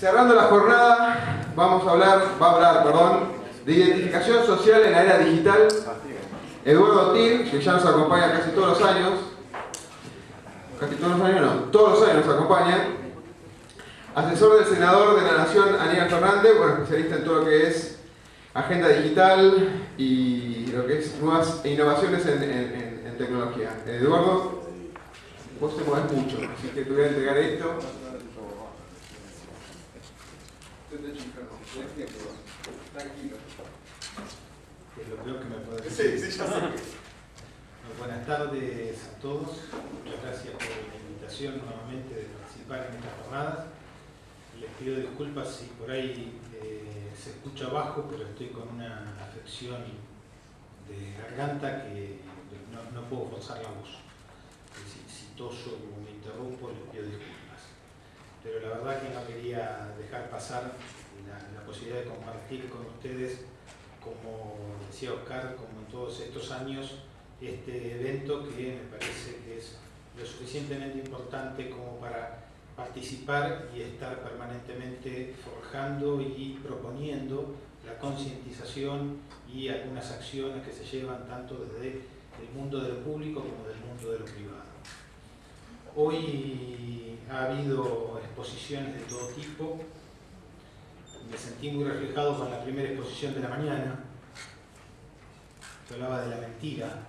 Cerrando la jornada, va a hablar, de identificación social en la era digital. Eduardo Til, que ya nos acompaña casi todos los años, todos los años nos acompaña. Asesor del senador de la Nación, Aníbal Fernández, especialista en todo lo que es agenda digital y lo que es nuevas innovaciones en tecnología. Eduardo, vos te movés mucho, así que te voy a entregar esto. Tranquilo. Es lo peor que me puede decir. Sí, ya sé. Buenas tardes a todos. Muchas gracias por la invitación nuevamente de participar en estas jornadas. Les pido disculpas si por ahí se escucha bajo, pero estoy con una afección de garganta que no puedo forzar la voz. Si toso o me interrumpo, les pido disculpas. Pero la verdad que no quería dejar pasar la posibilidad de compartir con ustedes, como decía Oscar, como en todos estos años, este evento que me parece que es lo suficientemente importante como para participar y estar permanentemente forjando y proponiendo la concientización y algunas acciones que se llevan tanto desde el mundo de lo público como del mundo de lo privado. Hoy ha habido exposiciones de todo tipo. Me sentí muy reflejado con la primera exposición de la mañana, que hablaba de la mentira,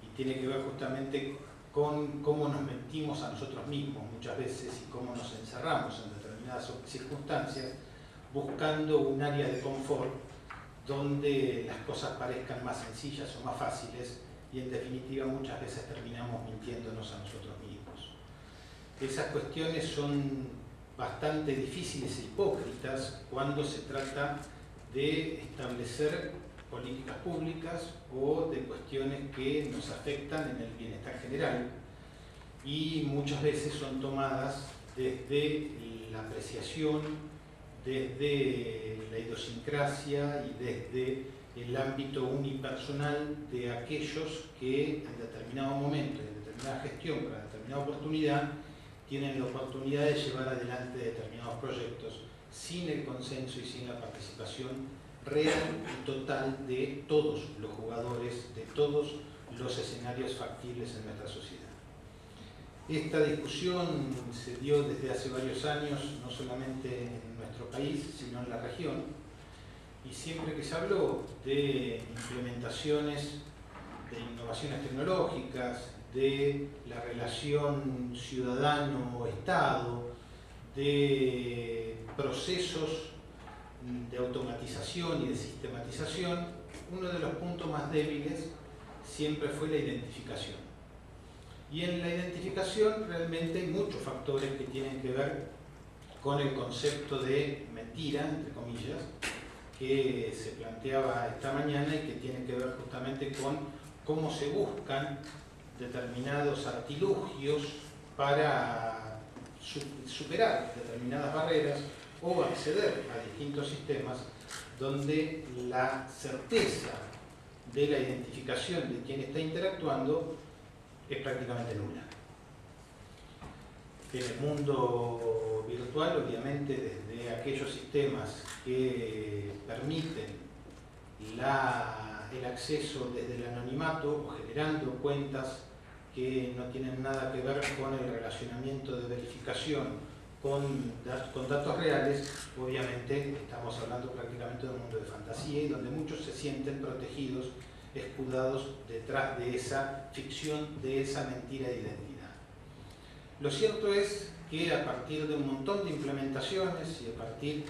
y tiene que ver justamente con cómo nos mentimos a nosotros mismos muchas veces y cómo nos encerramos en determinadas circunstancias buscando un área de confort donde las cosas parezcan más sencillas o más fáciles y en definitiva muchas veces terminamos mintiéndonos a nosotros mismos. Esas cuestiones son bastante difíciles e hipócritas cuando se trata de establecer políticas públicas o de cuestiones que nos afectan en el bienestar general y muchas veces son tomadas desde la apreciación, desde la idiosincrasia y desde el ámbito unipersonal de aquellos que en determinado momento, en determinada gestión, para determinada oportunidad, tienen la oportunidad de llevar adelante determinados proyectos sin el consenso y sin la participación real y total de todos los jugadores, de todos los escenarios factibles en nuestra sociedad. Esta discusión se dio desde hace varios años, no solamente en nuestro país, sino en la región, y siempre que se habló de implementaciones de innovaciones tecnológicas, de la relación ciudadano-estado, de procesos de automatización y de sistematización, uno de los puntos más débiles siempre fue la identificación. Y en la identificación realmente hay muchos factores que tienen que ver con el concepto de mentira, entre comillas, que se planteaba esta mañana y que tienen que ver justamente con cómo se buscan determinados artilugios para superar determinadas barreras o acceder a distintos sistemas donde la certeza de la identificación de quien está interactuando es prácticamente nula. En el mundo virtual, obviamente, desde aquellos sistemas que permiten el acceso desde el anonimato o generando cuentas que no tienen nada que ver con el relacionamiento de verificación con datos reales, obviamente estamos hablando prácticamente de un mundo de fantasía y donde muchos se sienten protegidos, escudados detrás de esa ficción, de esa mentira de identidad. Lo cierto es que a partir de un montón de implementaciones y a partir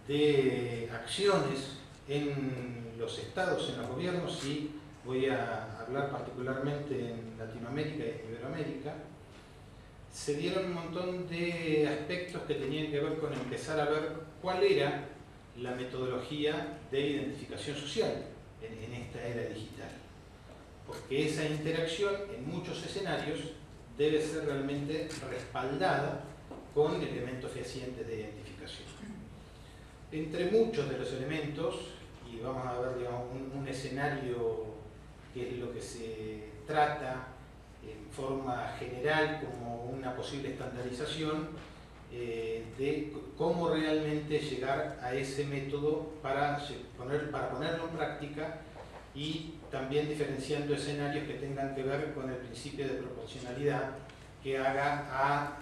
de acciones en los estados, en los gobiernos, y voy a hablar particularmente en Latinoamérica y en Iberoamérica, se dieron un montón de aspectos que tenían que ver con empezar a ver cuál era la metodología de identificación social en esta era digital. Porque esa interacción en muchos escenarios debe ser realmente respaldada con elementos fehacientes de identificación. Entre muchos de los elementos, y vamos a ver digamos, un escenario que es lo que se trata en forma general como una posible estandarización, de cómo realmente llegar a ese método para ponerlo en práctica, y también diferenciando escenarios que tengan que ver con el principio de proporcionalidad, que haga a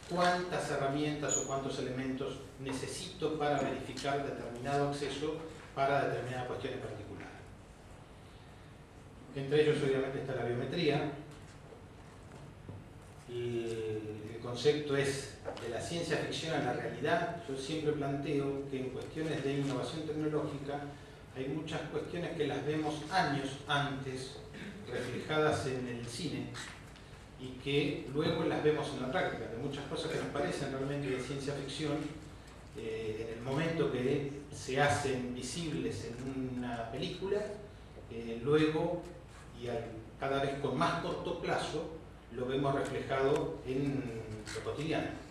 cuántas herramientas o cuántos elementos necesito para verificar determinado acceso para determinada cuestión en particular. Entre ellos obviamente está la biometría. El concepto es de la ciencia ficción a la realidad. Yo siempre planteo que en cuestiones de innovación tecnológica hay muchas cuestiones que las vemos años antes reflejadas en el cine y que luego las vemos en la práctica, que muchas cosas que nos parecen realmente de ciencia ficción, en el momento que se hacen visibles en una película, luego y cada vez con más corto plazo lo vemos reflejado en lo cotidiano.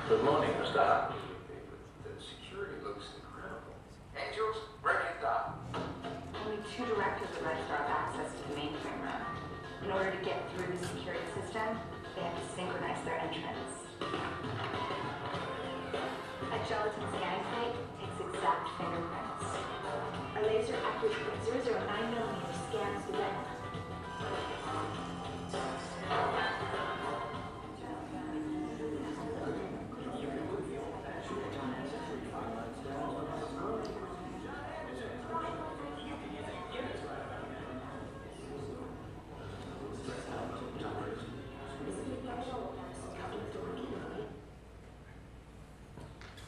Good morning, Mr. Hutton. The security looks incredible. Angels, bring it down. Only 2 directors at Red Star have access to the mainframe room. In order to get through the security system, they have to synchronize their entrance. A gelatin scanning plate takes exact fingerprints. A laser-accurate 009mm scans the retina.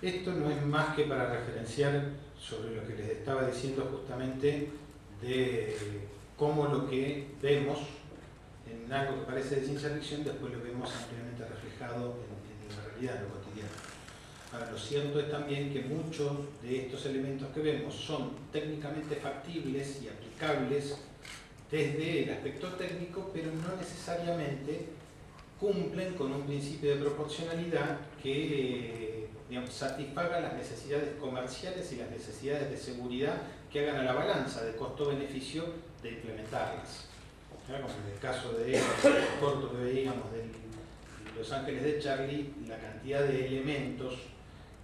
Esto no es más que para referenciar sobre lo que les estaba diciendo justamente de cómo lo que vemos en algo que parece de ciencia ficción después lo vemos ampliamente reflejado en la realidad, en lo cotidiano. Ahora, lo cierto es también que muchos de estos elementos que vemos son técnicamente factibles y aplicables desde el aspecto técnico, pero no necesariamente cumplen con un principio de proporcionalidad que satisfaga las necesidades comerciales y las necesidades de seguridad que hagan a la balanza de costo-beneficio de implementarlas. Como en el caso de el corto que veíamos de Los Ángeles de Charlie, la cantidad de elementos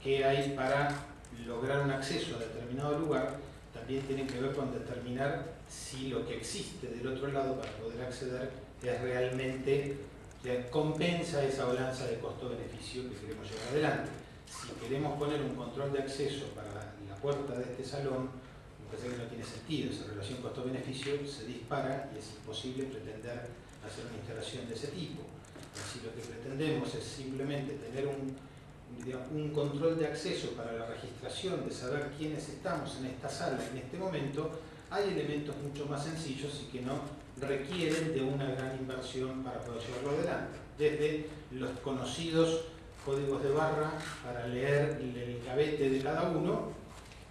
que hay para lograr un acceso a determinado lugar también tienen que ver con determinar si lo que existe del otro lado para poder acceder es realmente compensa esa balanza de costo-beneficio que queremos llevar adelante. Si queremos poner un control de acceso para la puerta de este salón, me parece que no tiene sentido. Esa relación costo-beneficio se dispara y es imposible pretender hacer una instalación de ese tipo. Si lo que pretendemos es simplemente tener un control de acceso para la registración, de saber quiénes estamos en esta sala en este momento, hay elementos mucho más sencillos y que no requieren de una gran inversión para poder llevarlo adelante. Desde los conocidos códigos de barra para leer el gavete de cada uno,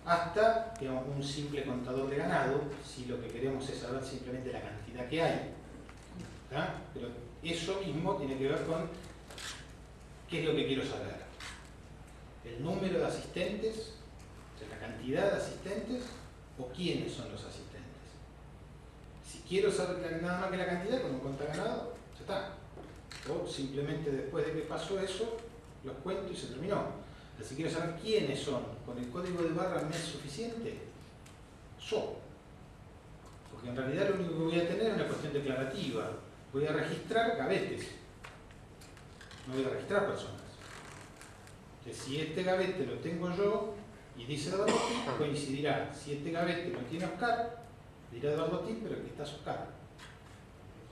hasta un simple contador de ganado, si lo que queremos es saber simplemente la cantidad que hay. ¿Tá? Pero eso mismo tiene que ver con qué es lo que quiero saber. El número de asistentes, o sea, la cantidad de asistentes, o quiénes son los asistentes. Si quiero saber nada más que la cantidad, como cuenta ganado, ya está. O simplemente después de que pasó eso, los cuento y se terminó. Si quiero saber quiénes son, con el código de barra me es suficiente, porque en realidad lo único que voy a tener es una cuestión declarativa. Voy a registrar gavetes, no voy a registrar personas. Que si este gavete lo tengo yo y dice Eduardo Til, coincidirá. Si este gavete lo tiene Oscar, dirá Eduardo Til, pero aquí está Oscar.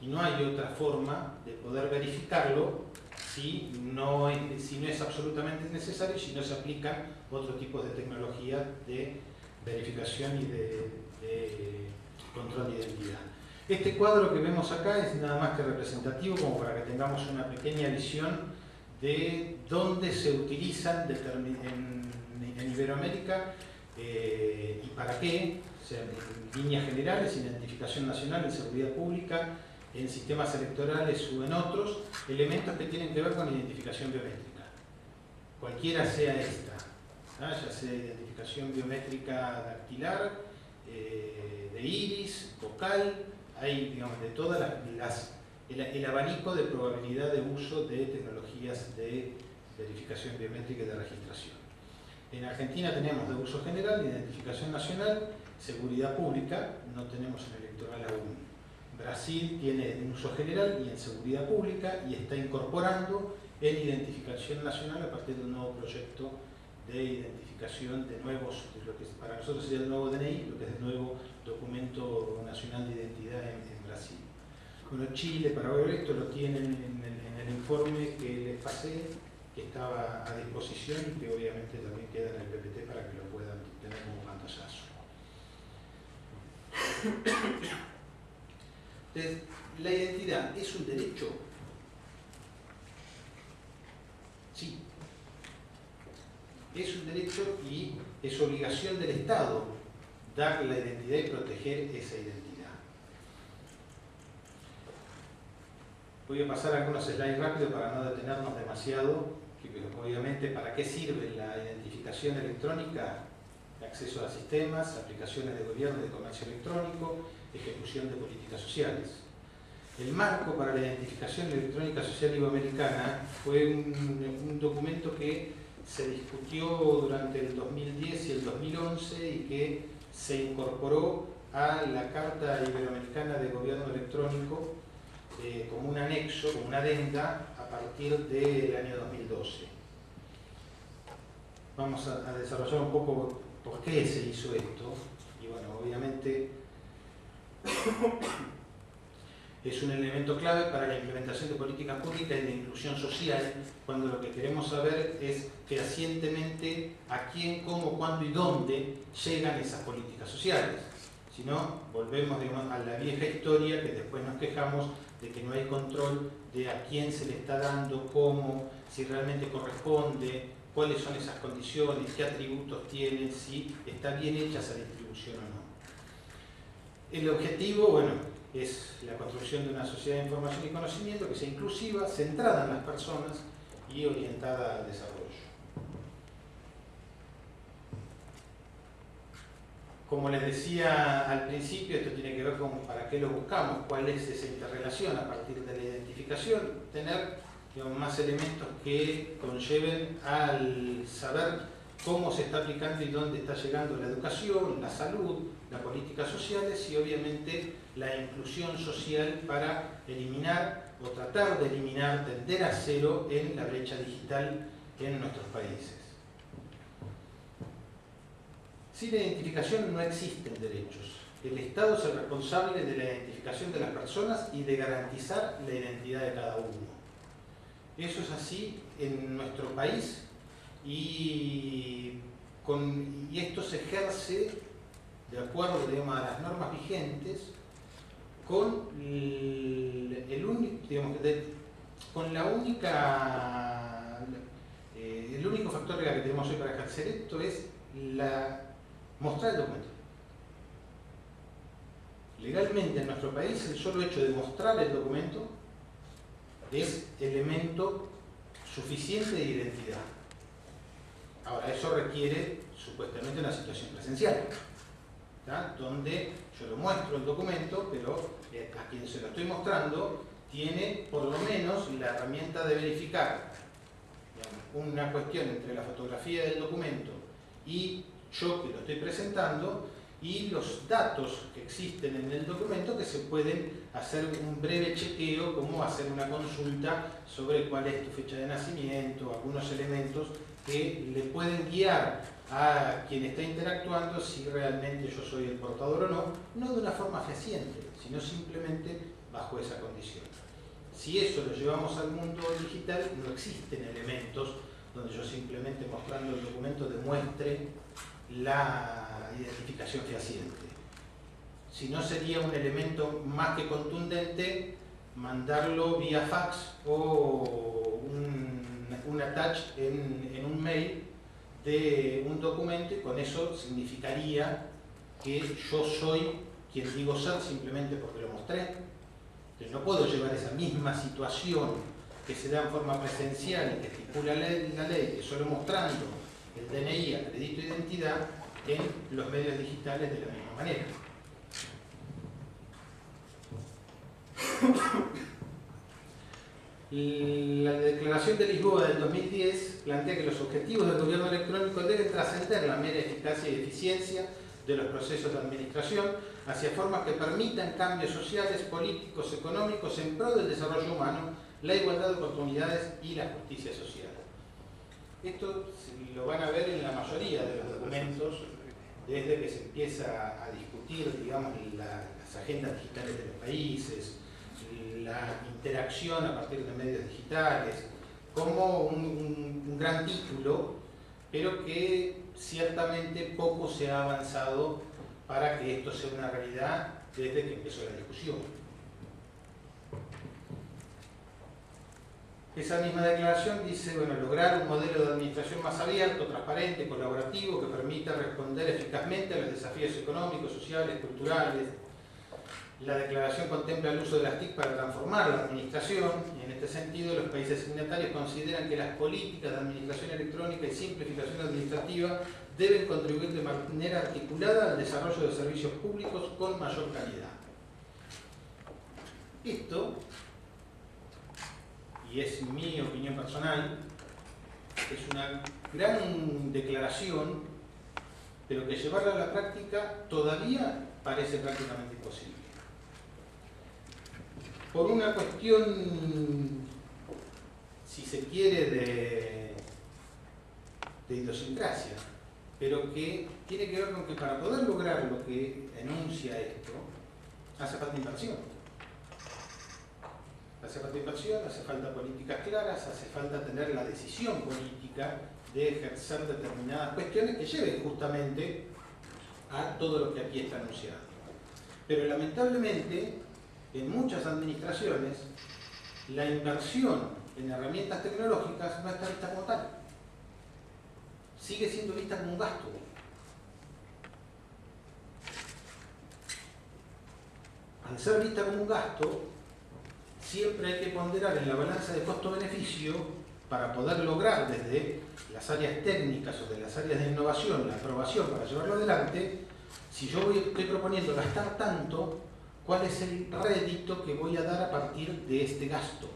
Y no hay otra forma de poder verificarlo si no es absolutamente necesario y si no se aplican otros tipos de tecnologías de verificación y de control de identidad. Este cuadro que vemos acá es nada más que representativo, como para que tengamos una pequeña visión de dónde se utilizan en Iberoamérica y para qué, o sea, en líneas generales, identificación nacional, en seguridad pública, en sistemas electorales o en otros, elementos que tienen que ver con identificación biométrica. Cualquiera sea esta. ya sea identificación biométrica dactilar, de iris, vocal, hay, digamos, de todas el abanico de probabilidad de uso de tecnologías de verificación biométrica y de registración. En Argentina tenemos de uso general, identificación nacional, seguridad pública, no tenemos en electoral aún. Brasil tiene en uso general y en seguridad pública y está incorporando en identificación nacional a partir de un nuevo proyecto de identificación de nuevos, de lo que para nosotros sería el nuevo DNI, lo que es el nuevo documento nacional de identidad en Brasil. Bueno, Chile, para ver esto, lo tienen en el informe que les pasé, que estaba a disposición y que obviamente también queda en el PPT para que lo puedan tener como pantallazo. Entonces, ¿la identidad es un derecho? Sí. Es un derecho y es obligación del Estado dar la identidad y proteger esa identidad. Voy a pasar algunos slides rápidos para no detenernos demasiado. Obviamente, ¿para qué sirve la identificación electrónica? Acceso a sistemas, aplicaciones de gobierno y de comercio electrónico, ejecución de políticas sociales. El marco para la identificación electrónica social iberoamericana fue un documento que se discutió durante el 2010 y el 2011 y que se incorporó a la Carta Iberoamericana de Gobierno Electrónico como un anexo, como una adenda a partir del año 2012. Vamos a desarrollar un poco por qué se hizo esto. Y bueno, obviamente es un elemento clave para la implementación de políticas públicas y de inclusión social, cuando lo que queremos saber es fehacientemente a quién, cómo, cuándo y dónde llegan esas políticas sociales. Si no, volvemos, digamos, a la vieja historia que después nos quejamos de que no hay control de a quién se le está dando, cómo, si realmente corresponde, cuáles son esas condiciones, qué atributos tienen, si está bien hecha esa distribución o no. El objetivo, bueno, es la construcción de una sociedad de información y conocimiento que sea inclusiva, centrada en las personas y orientada al desarrollo. Como les decía al principio, esto tiene que ver con para qué lo buscamos, cuál es esa interrelación a partir de la identificación, tener, digamos, más elementos que conlleven al saber cómo se está aplicando y dónde está llegando la educación, la salud, las políticas sociales y obviamente la inclusión social para eliminar o tratar de eliminar, tender a cero en la brecha digital en nuestros países. Sin la identificación no existen derechos. El Estado es el responsable de la identificación de las personas y de garantizar la identidad de cada uno. Eso es así en nuestro país y esto se ejerce de acuerdo, digamos, a las normas vigentes con el único factor legal que tenemos hoy para ejercer esto es mostrar el documento. Legalmente en nuestro país el solo hecho de mostrar el documento es elemento suficiente de identidad. Ahora, eso requiere supuestamente una situación presencial, ¿tá? Donde yo lo muestro el documento, pero a quien se lo estoy mostrando tiene por lo menos la herramienta de verificar, digamos, una cuestión entre la fotografía del documento y yo que lo estoy presentando y los datos que existen en el documento que se pueden hacer un breve chequeo, como hacer una consulta sobre cuál es tu fecha de nacimiento, algunos elementos que le pueden guiar a quien está interactuando si realmente yo soy el portador o no, no de una forma fehaciente, sino simplemente bajo esa condición. Si eso lo llevamos al mundo digital, no existen elementos donde yo simplemente mostrando el documento demuestre la identificación fehaciente. Si no, sería un elemento más que contundente mandarlo vía fax o un attach en un mail de un documento y con eso significaría que yo soy quien digo ser simplemente porque lo mostré. Entonces no puedo llevar esa misma situación que se da en forma presencial y que estipula la ley, que solo mostrando el DNI, acredito identidad, en los medios digitales de la misma manera. La Declaración de Lisboa del 2010 plantea que los objetivos del gobierno electrónico deben trascender la mera eficacia y eficiencia de los procesos de administración hacia formas que permitan cambios sociales, políticos, económicos en pro del desarrollo humano, la igualdad de oportunidades y la justicia social. Esto lo van a ver en la mayoría de los documentos desde que se empieza a discutir, digamos, las agendas digitales de los países, la interacción a partir de medios digitales, como un gran título, pero que ciertamente poco se ha avanzado para que esto sea una realidad desde que empezó la discusión. Esa misma declaración dice, bueno, lograr un modelo de administración más abierto, transparente, colaborativo, que permita responder eficazmente a los desafíos económicos, sociales, culturales. La declaración contempla el uso de las TIC para transformar la administración, y en este sentido los países signatarios consideran que las políticas de administración electrónica y simplificación administrativa deben contribuir de manera articulada al desarrollo de servicios públicos con mayor calidad. Esto, y es mi opinión personal, es una gran declaración, pero que llevarla a la práctica todavía parece prácticamente imposible. Por una cuestión, si se quiere, de idiosincrasia, pero que tiene que ver con que para poder lograr lo que enuncia esto, hace falta inversión. Hace falta inversión, hace falta políticas claras, hace falta tener la decisión política de ejercer determinadas cuestiones que lleven justamente a todo lo que aquí está anunciado. Pero lamentablemente, en muchas administraciones, la inversión en herramientas tecnológicas no está vista como tal. Sigue siendo vista como un gasto. Al ser vista como un gasto, siempre hay que ponderar en la balanza de costo-beneficio para poder lograr desde las áreas técnicas o de las áreas de innovación la aprobación para llevarlo adelante. Si yo estoy proponiendo gastar tanto, ¿cuál es el rédito que voy a dar a partir de este gasto?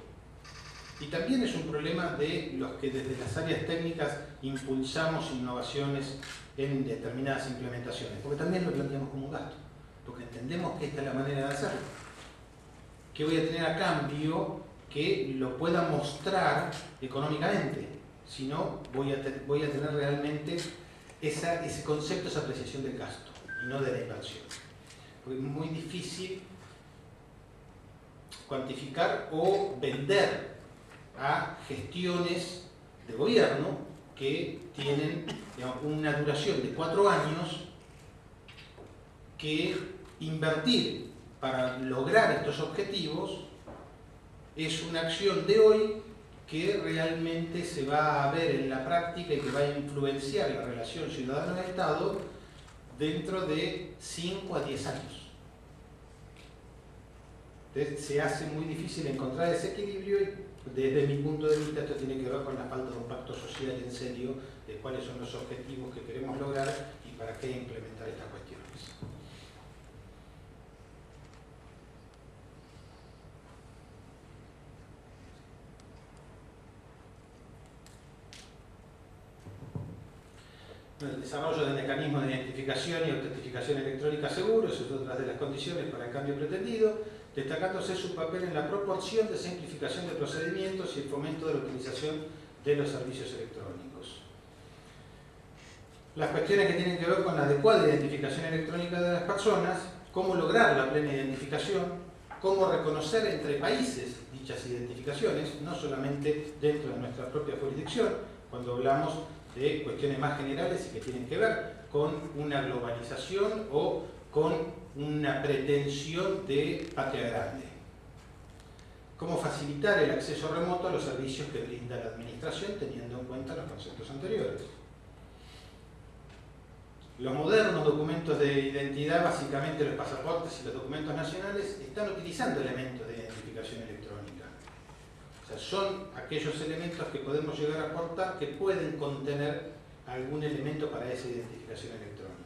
Y también es un problema de los que desde las áreas técnicas impulsamos innovaciones en determinadas implementaciones, porque también lo planteamos como un gasto, porque entendemos que esta es la manera de hacerlo. ¿Qué voy a tener a cambio que lo pueda mostrar económicamente? Si no, voy a tener realmente ese concepto, esa apreciación del gasto y no de la inversión. Porque es muy difícil cuantificar o vender a gestiones de gobierno que tienen, digamos, una duración de 4 años, que invertir para lograr estos objetivos es una acción de hoy que realmente se va a ver en la práctica y que va a influenciar la relación ciudadano-Estado dentro de 5 a 10 años. Entonces se hace muy difícil encontrar ese equilibrio y desde mi punto de vista esto tiene que ver con la falta de un pacto social en serio de cuáles son los objetivos que queremos lograr y para qué implementar estas cuestiones. El desarrollo de mecanismos de identificación y autentificación electrónica seguros es otra de las condiciones para el cambio pretendido, destacándose su papel en la proporción de simplificación de procedimientos y el fomento de la utilización de los servicios electrónicos. Las cuestiones que tienen que ver con la adecuada identificación electrónica de las personas, cómo lograr la plena identificación, cómo reconocer entre países dichas identificaciones, no solamente dentro de nuestra propia jurisdicción, cuando hablamos de cuestiones más generales y que tienen que ver con una globalización o con una pretensión de patria grande. Cómo facilitar el acceso remoto a los servicios que brinda la administración teniendo en cuenta los conceptos anteriores. Los modernos documentos de identidad, básicamente los pasaportes y los documentos nacionales, están utilizando elementos de identificación electrónica. O sea, son aquellos elementos que podemos llegar a aportar que pueden contener algún elemento para esa identificación electrónica.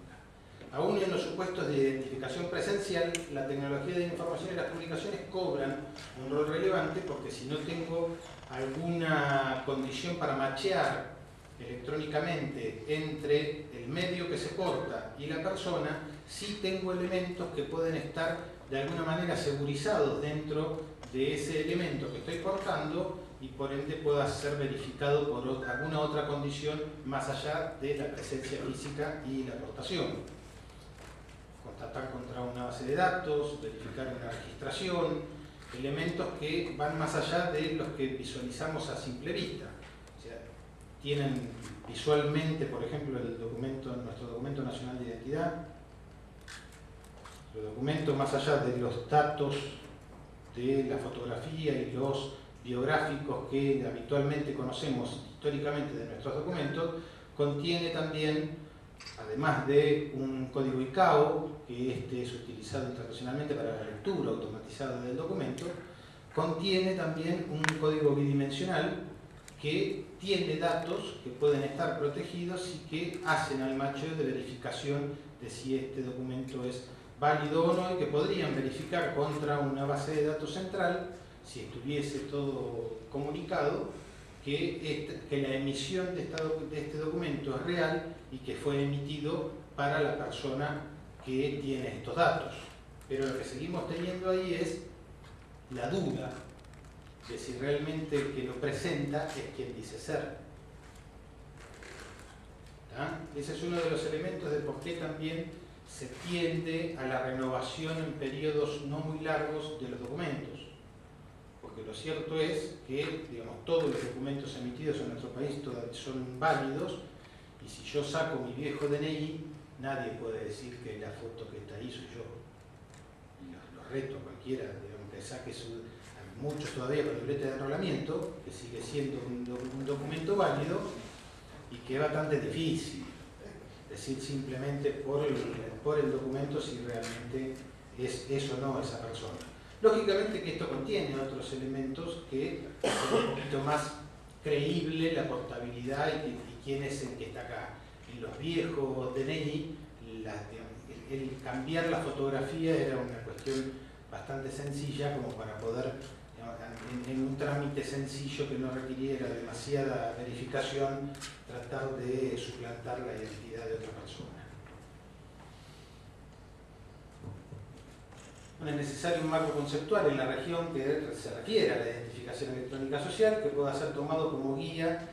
Aún en los supuestos de identificación presencial, la tecnología de la información y las publicaciones cobran un rol relevante, porque si no tengo alguna condición para machear electrónicamente entre el medio que se porta y la persona, sí tengo elementos que pueden estar de alguna manera segurizados dentro de ese elemento que estoy portando, y por ende pueda ser verificado por alguna otra condición más allá de la presencia física y la portación. Constatar contra una base de datos, verificar una registración, elementos que van más allá de los que visualizamos a simple vista. O sea, tienen visualmente, por ejemplo, nuestro documento nacional de identidad, los documentos más allá de los datos de la fotografía y los biográficos que habitualmente conocemos históricamente de nuestros documentos, contiene también, además de un código ICAO, que es utilizado internacionalmente para la lectura automatizada del documento, contiene también un código bidimensional que tiene datos que pueden estar protegidos y que hacen al macheo de verificación de si este documento es válido o no, y que podrían verificar contra una base de datos central, si estuviese todo comunicado, que la emisión de este documento es real y que fue emitido para la persona que tiene estos datos. Pero lo que seguimos teniendo ahí es la duda de si realmente el que lo presenta es quien dice ser. ¿Ah? Ese es uno de los elementos de por qué también se tiende a la renovación en periodos no muy largos de los documentos. Porque lo cierto es que, digamos, todos los documentos emitidos en nuestro país son válidos, y si yo saco mi viejo DNI, nadie puede decir que la foto que está ahí soy yo. Y los reto a cualquiera, digamos, que saque muchos todavía con libreta de enrolamiento, que sigue siendo un documento válido, y que es bastante difícil decir simplemente por el documento si realmente es o no esa persona. Lógicamente que esto contiene otros elementos que hacen un poquito más creíble la portabilidad y quién es el que está acá. En los viejos DNI, el cambiar la fotografía era una cuestión bastante sencilla, como para poder, en un trámite sencillo que no requiriera demasiada verificación, tratar de suplantar la identidad de otra persona. Es necesario un marco conceptual en la región que se refiere a la identificación electrónica social, que pueda ser tomado como guía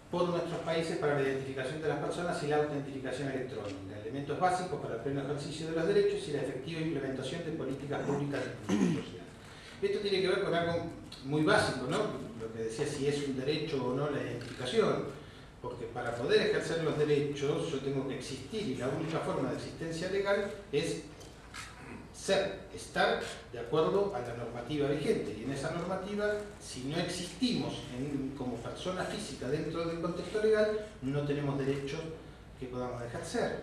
por nuestros países para la identificación de las personas y la autentificación electrónica, elementos básicos para el pleno ejercicio de los derechos y la efectiva implementación de políticas públicas de inclusión social. Esto tiene que ver con algo muy básico, ¿no? Lo que decía, si es un derecho o no la identificación, porque para poder ejercer los derechos yo tengo que existir, y la única forma de existencia legal es estar de acuerdo a la normativa vigente, y en esa normativa, si no existimos como persona física dentro del contexto legal, no tenemos derechos que podamos ejercer.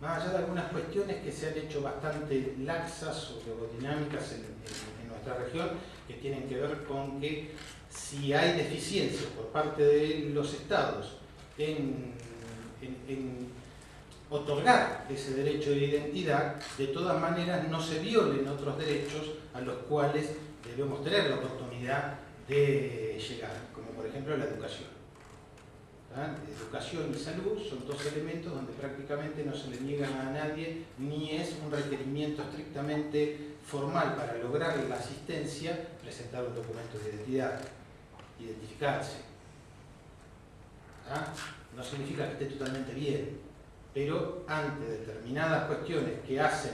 Más allá de algunas cuestiones que se han hecho bastante laxas o dinámicas en nuestra región, que tienen que ver con que si hay deficiencias por parte de los estados en otorgar ese derecho de identidad, de todas maneras no se violen otros derechos a los cuales debemos tener la oportunidad de llegar, como por ejemplo la educación. Educación y salud son dos elementos donde prácticamente no se le niegan a nadie, ni es un requerimiento estrictamente formal para lograr la asistencia presentar un documento de identidad, identificarse. No significa que esté totalmente bien, pero ante determinadas cuestiones que hacen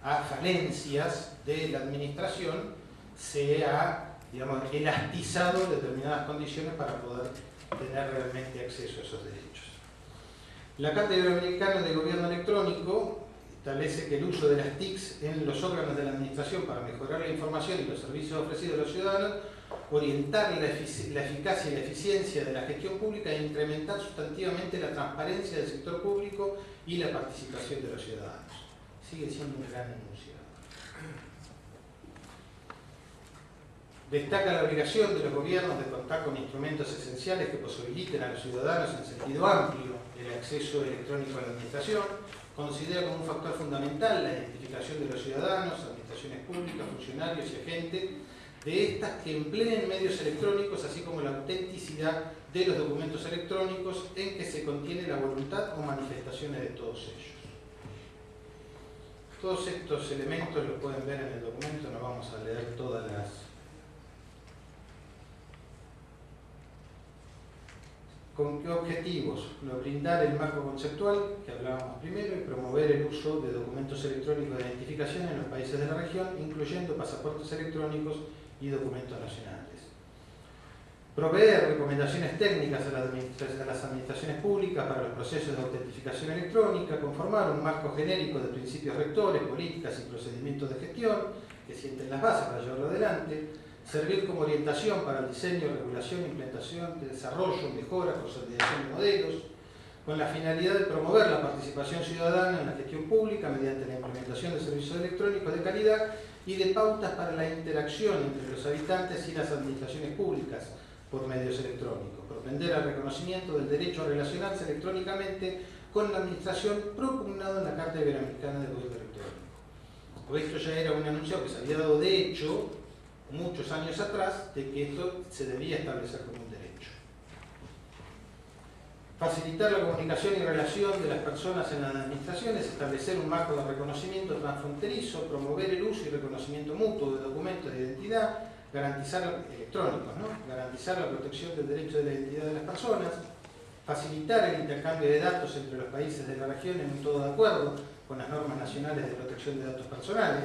a falencias de la administración, se ha, digamos, elastizado determinadas condiciones para poder tener realmente acceso a esos derechos. La Cátedra Iberoamericana de Gobierno Electrónico establece que el uso de las TICs en los órganos de la administración para mejorar la información y los servicios ofrecidos a los ciudadanos, orientar la eficacia y la eficiencia de la gestión pública e incrementar sustantivamente la transparencia del sector público y la participación de los ciudadanos. Sigue siendo un gran enunciado. Destaca la obligación de los gobiernos de contar con instrumentos esenciales que posibiliten a los ciudadanos en sentido amplio el acceso electrónico a la administración. Considera como un factor fundamental la identificación de los ciudadanos, administraciones públicas, funcionarios y agentes de estas que empleen medios electrónicos, así como la autenticidad de los documentos electrónicos en que se contiene la voluntad o manifestaciones de todos ellos. Todos estos elementos los pueden ver en el documento, no vamos a leer todas las... ¿Con qué objetivos? Brindar el marco conceptual, que hablábamos primero, y promover el uso de documentos electrónicos de identificación en los países de la región, incluyendo pasaportes electrónicos y documentos nacionales. Proveer recomendaciones técnicas a las administraciones públicas para los procesos de autentificación electrónica, conformar un marco genérico de principios rectores, políticas y procedimientos de gestión que sienten las bases para llevarlo adelante, servir como orientación para el diseño, regulación, implementación, desarrollo, mejora, consolidación de modelos, con la finalidad de promover la participación ciudadana en la gestión pública mediante la implementación de servicios electrónicos de calidad y de pautas para la interacción entre los habitantes y las administraciones públicas por medios electrónicos, propender al reconocimiento del derecho a relacionarse electrónicamente con la administración propugnado en la Carta Iberoamericana del Gobierno Electrónico. Esto ya era un anuncio que se había dado de hecho muchos años atrás de que esto se debía establecer como un derecho. Facilitar la comunicación y relación de las personas en las administraciones, establecer un marco de reconocimiento transfronterizo, promover el uso y reconocimiento mutuo de documentos de identidad, garantizar electrónicos, ¿no? Garantizar la protección del derecho de la identidad de las personas, facilitar el intercambio de datos entre los países de la región en un todo de acuerdo con las normas nacionales de protección de datos personales,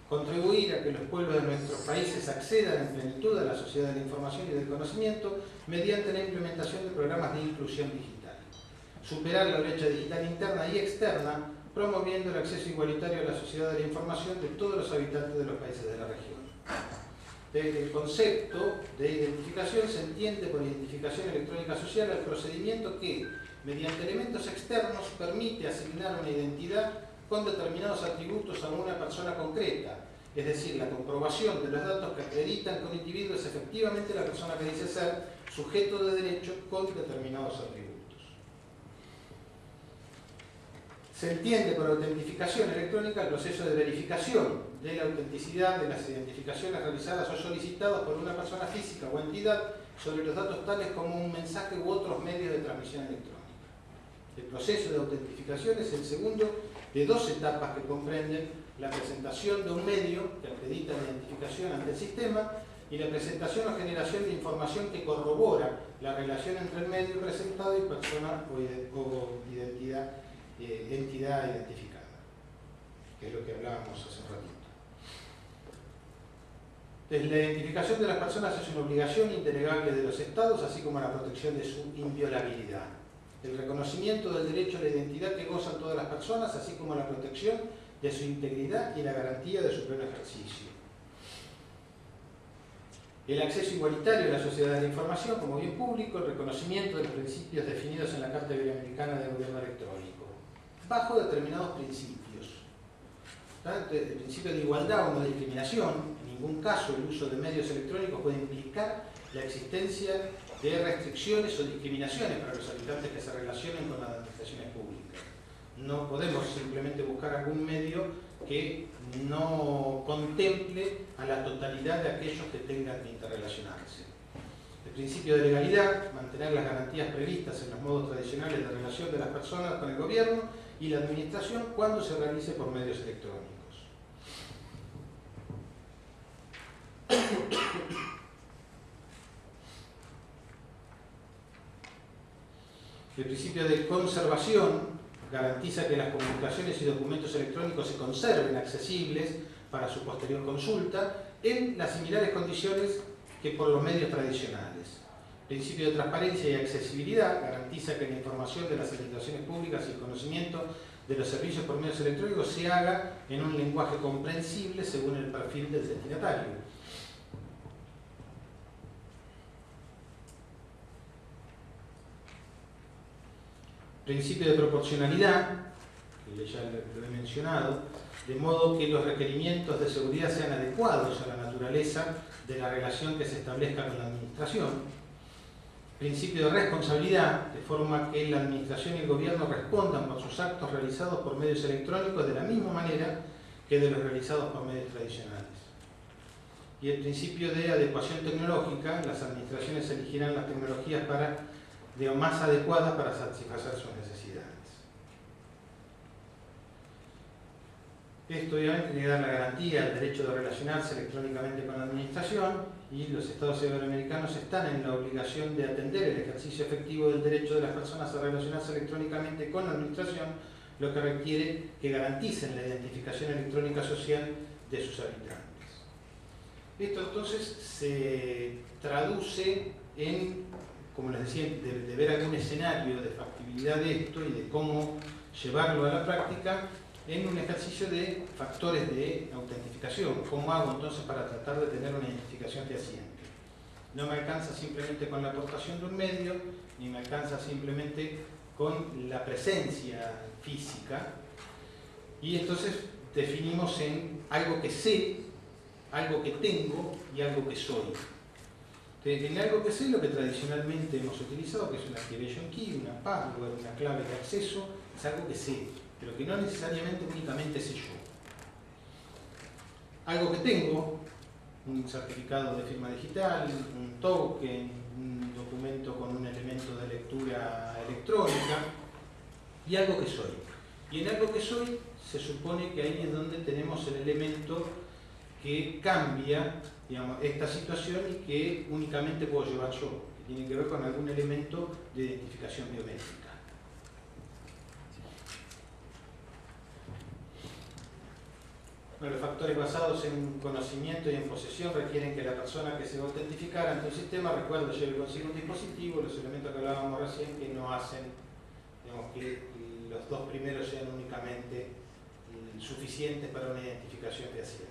contribuir a que los pueblos de nuestros países accedan en plenitud a la sociedad de la información y del conocimiento mediante la implementación de programas de inclusión digital, superar la brecha digital interna y externa, promoviendo el acceso igualitario a la sociedad de la información de todos los habitantes de los países de la región. El concepto de identificación se entiende por identificación electrónica social al procedimiento que, mediante elementos externos, permite asignar una identidad con determinados atributos a una persona concreta, es decir, la comprobación de los datos que acreditan que un individuo es efectivamente la persona que dice ser sujeto de derecho con determinados atributos. Se entiende por autentificación electrónica el proceso de verificación de la autenticidad de las identificaciones realizadas o solicitadas por una persona física o entidad sobre los datos tales como un mensaje u otros medios de transmisión electrónica. El proceso de autentificación es el segundo de dos etapas que comprenden la presentación de un medio que acredita la identificación ante el sistema y la presentación o generación de información que corrobora la relación entre el medio presentado y persona o entidad identificada, que es lo que hablábamos hace un ratito. Entonces, la identificación de las personas es una obligación indelegable de los estados, así como la protección de su inviolabilidad. El reconocimiento del derecho a la identidad que gozan todas las personas, así como la protección de su integridad y la garantía de su pleno ejercicio. El acceso igualitario a la sociedad de la información como bien público, el reconocimiento de los principios definidos en la Carta Iberoamericana del Gobierno Electrónico, bajo determinados principios. El principio de igualdad o no discriminación, en ningún caso el uso de medios electrónicos puede implicar la existencia de restricciones o discriminaciones para los habitantes que se relacionen con las administraciones públicas. No podemos simplemente buscar algún medio que no contemple a la totalidad de aquellos que tengan que interrelacionarse. El principio de legalidad, mantener las garantías previstas en los modos tradicionales de relación de las personas con el gobierno y la administración cuando se realice por medios electrónicos. El principio de conservación garantiza que las comunicaciones y documentos electrónicos se conserven accesibles para su posterior consulta en las similares condiciones que por los medios tradicionales. El principio de transparencia y accesibilidad garantiza que la información de las administraciones públicas y el conocimiento de los servicios por medios electrónicos se haga en un lenguaje comprensible según el perfil del destinatario. Principio de proporcionalidad, ya lo he mencionado, de modo que los requerimientos de seguridad sean adecuados a la naturaleza de la relación que se establezca con la administración. Principio de responsabilidad, de forma que la administración y el gobierno respondan por sus actos realizados por medios electrónicos de la misma manera que de los realizados por medios tradicionales. Y el principio de adecuación tecnológica, las administraciones elegirán las tecnologías más adecuadas para satisfacer sus necesidades. Esto obviamente tiene que dar la garantía al derecho de relacionarse electrónicamente con la administración, y los Estados iberoamericanos están en la obligación de atender el ejercicio efectivo del derecho de las personas a relacionarse electrónicamente con la administración, lo que requiere que garanticen la identificación electrónica social de sus habitantes. Esto entonces se traduce en, como les decía, de ver algún escenario de factibilidad de esto y de cómo llevarlo a la práctica, en un ejercicio de factores de autentificación. ¿Cómo hago entonces para tratar de tener una identificación fehaciente? No me alcanza simplemente con la aportación de un medio, ni me alcanza simplemente con la presencia física, y entonces definimos en algo que sé, algo que tengo y algo que soy. En algo que sé, lo que tradicionalmente hemos utilizado, que es una activation key, una password, una clave de acceso, es algo que sé, pero que no necesariamente únicamente sé yo. Algo que tengo, un certificado de firma digital, un token, un documento con un elemento de lectura electrónica, y algo que soy. Y en algo que soy se supone que ahí es donde tenemos el elemento que cambia, digamos, esta situación y que únicamente puedo llevar yo, que tiene que ver con algún elemento de identificación biométrica. Bueno, los factores basados en conocimiento y en posesión requieren que la persona que se va a autentificar ante un sistema, recuerdo, lleve consigo un dispositivo, los elementos que hablábamos recién, que no hacen, digamos, que los dos primeros sean únicamente suficientes para una identificación fehaciente.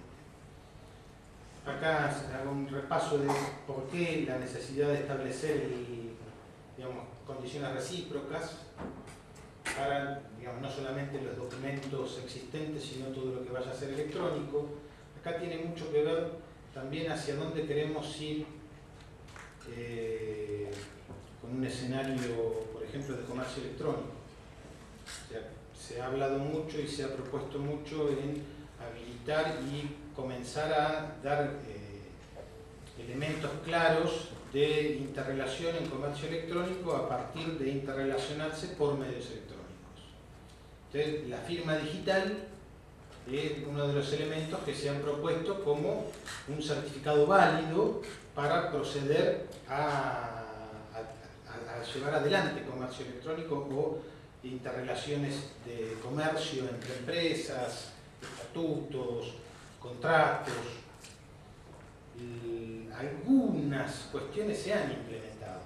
Acá hago un repaso de por qué la necesidad de establecer digamos, condiciones recíprocas para, digamos, no solamente los documentos existentes, sino todo lo que vaya a ser electrónico. Acá tiene mucho que ver también hacia dónde queremos ir con un escenario, por ejemplo, de comercio electrónico. O sea, se ha hablado mucho y se ha propuesto mucho en habilitar y comenzar a dar elementos claros de interrelación en comercio electrónico a partir de interrelacionarse por medios electrónicos. Entonces, la firma digital es uno de los elementos que se han propuesto como un certificado válido para proceder a llevar adelante comercio electrónico o interrelaciones de comercio entre empresas, estatutos, contratos. Algunas cuestiones se han implementado,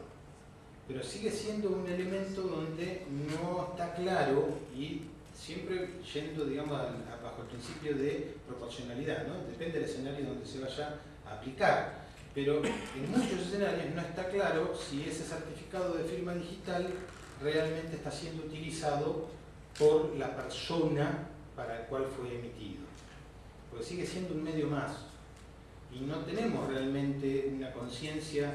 pero sigue siendo un elemento donde no está claro, y siempre yendo, digamos, bajo el principio de proporcionalidad, ¿no? Depende del escenario donde se vaya a aplicar, pero en muchos escenarios no está claro si ese certificado de firma digital realmente está siendo utilizado por la persona para la cual fue emitido, porque sigue siendo un medio más. Y no tenemos realmente una conciencia,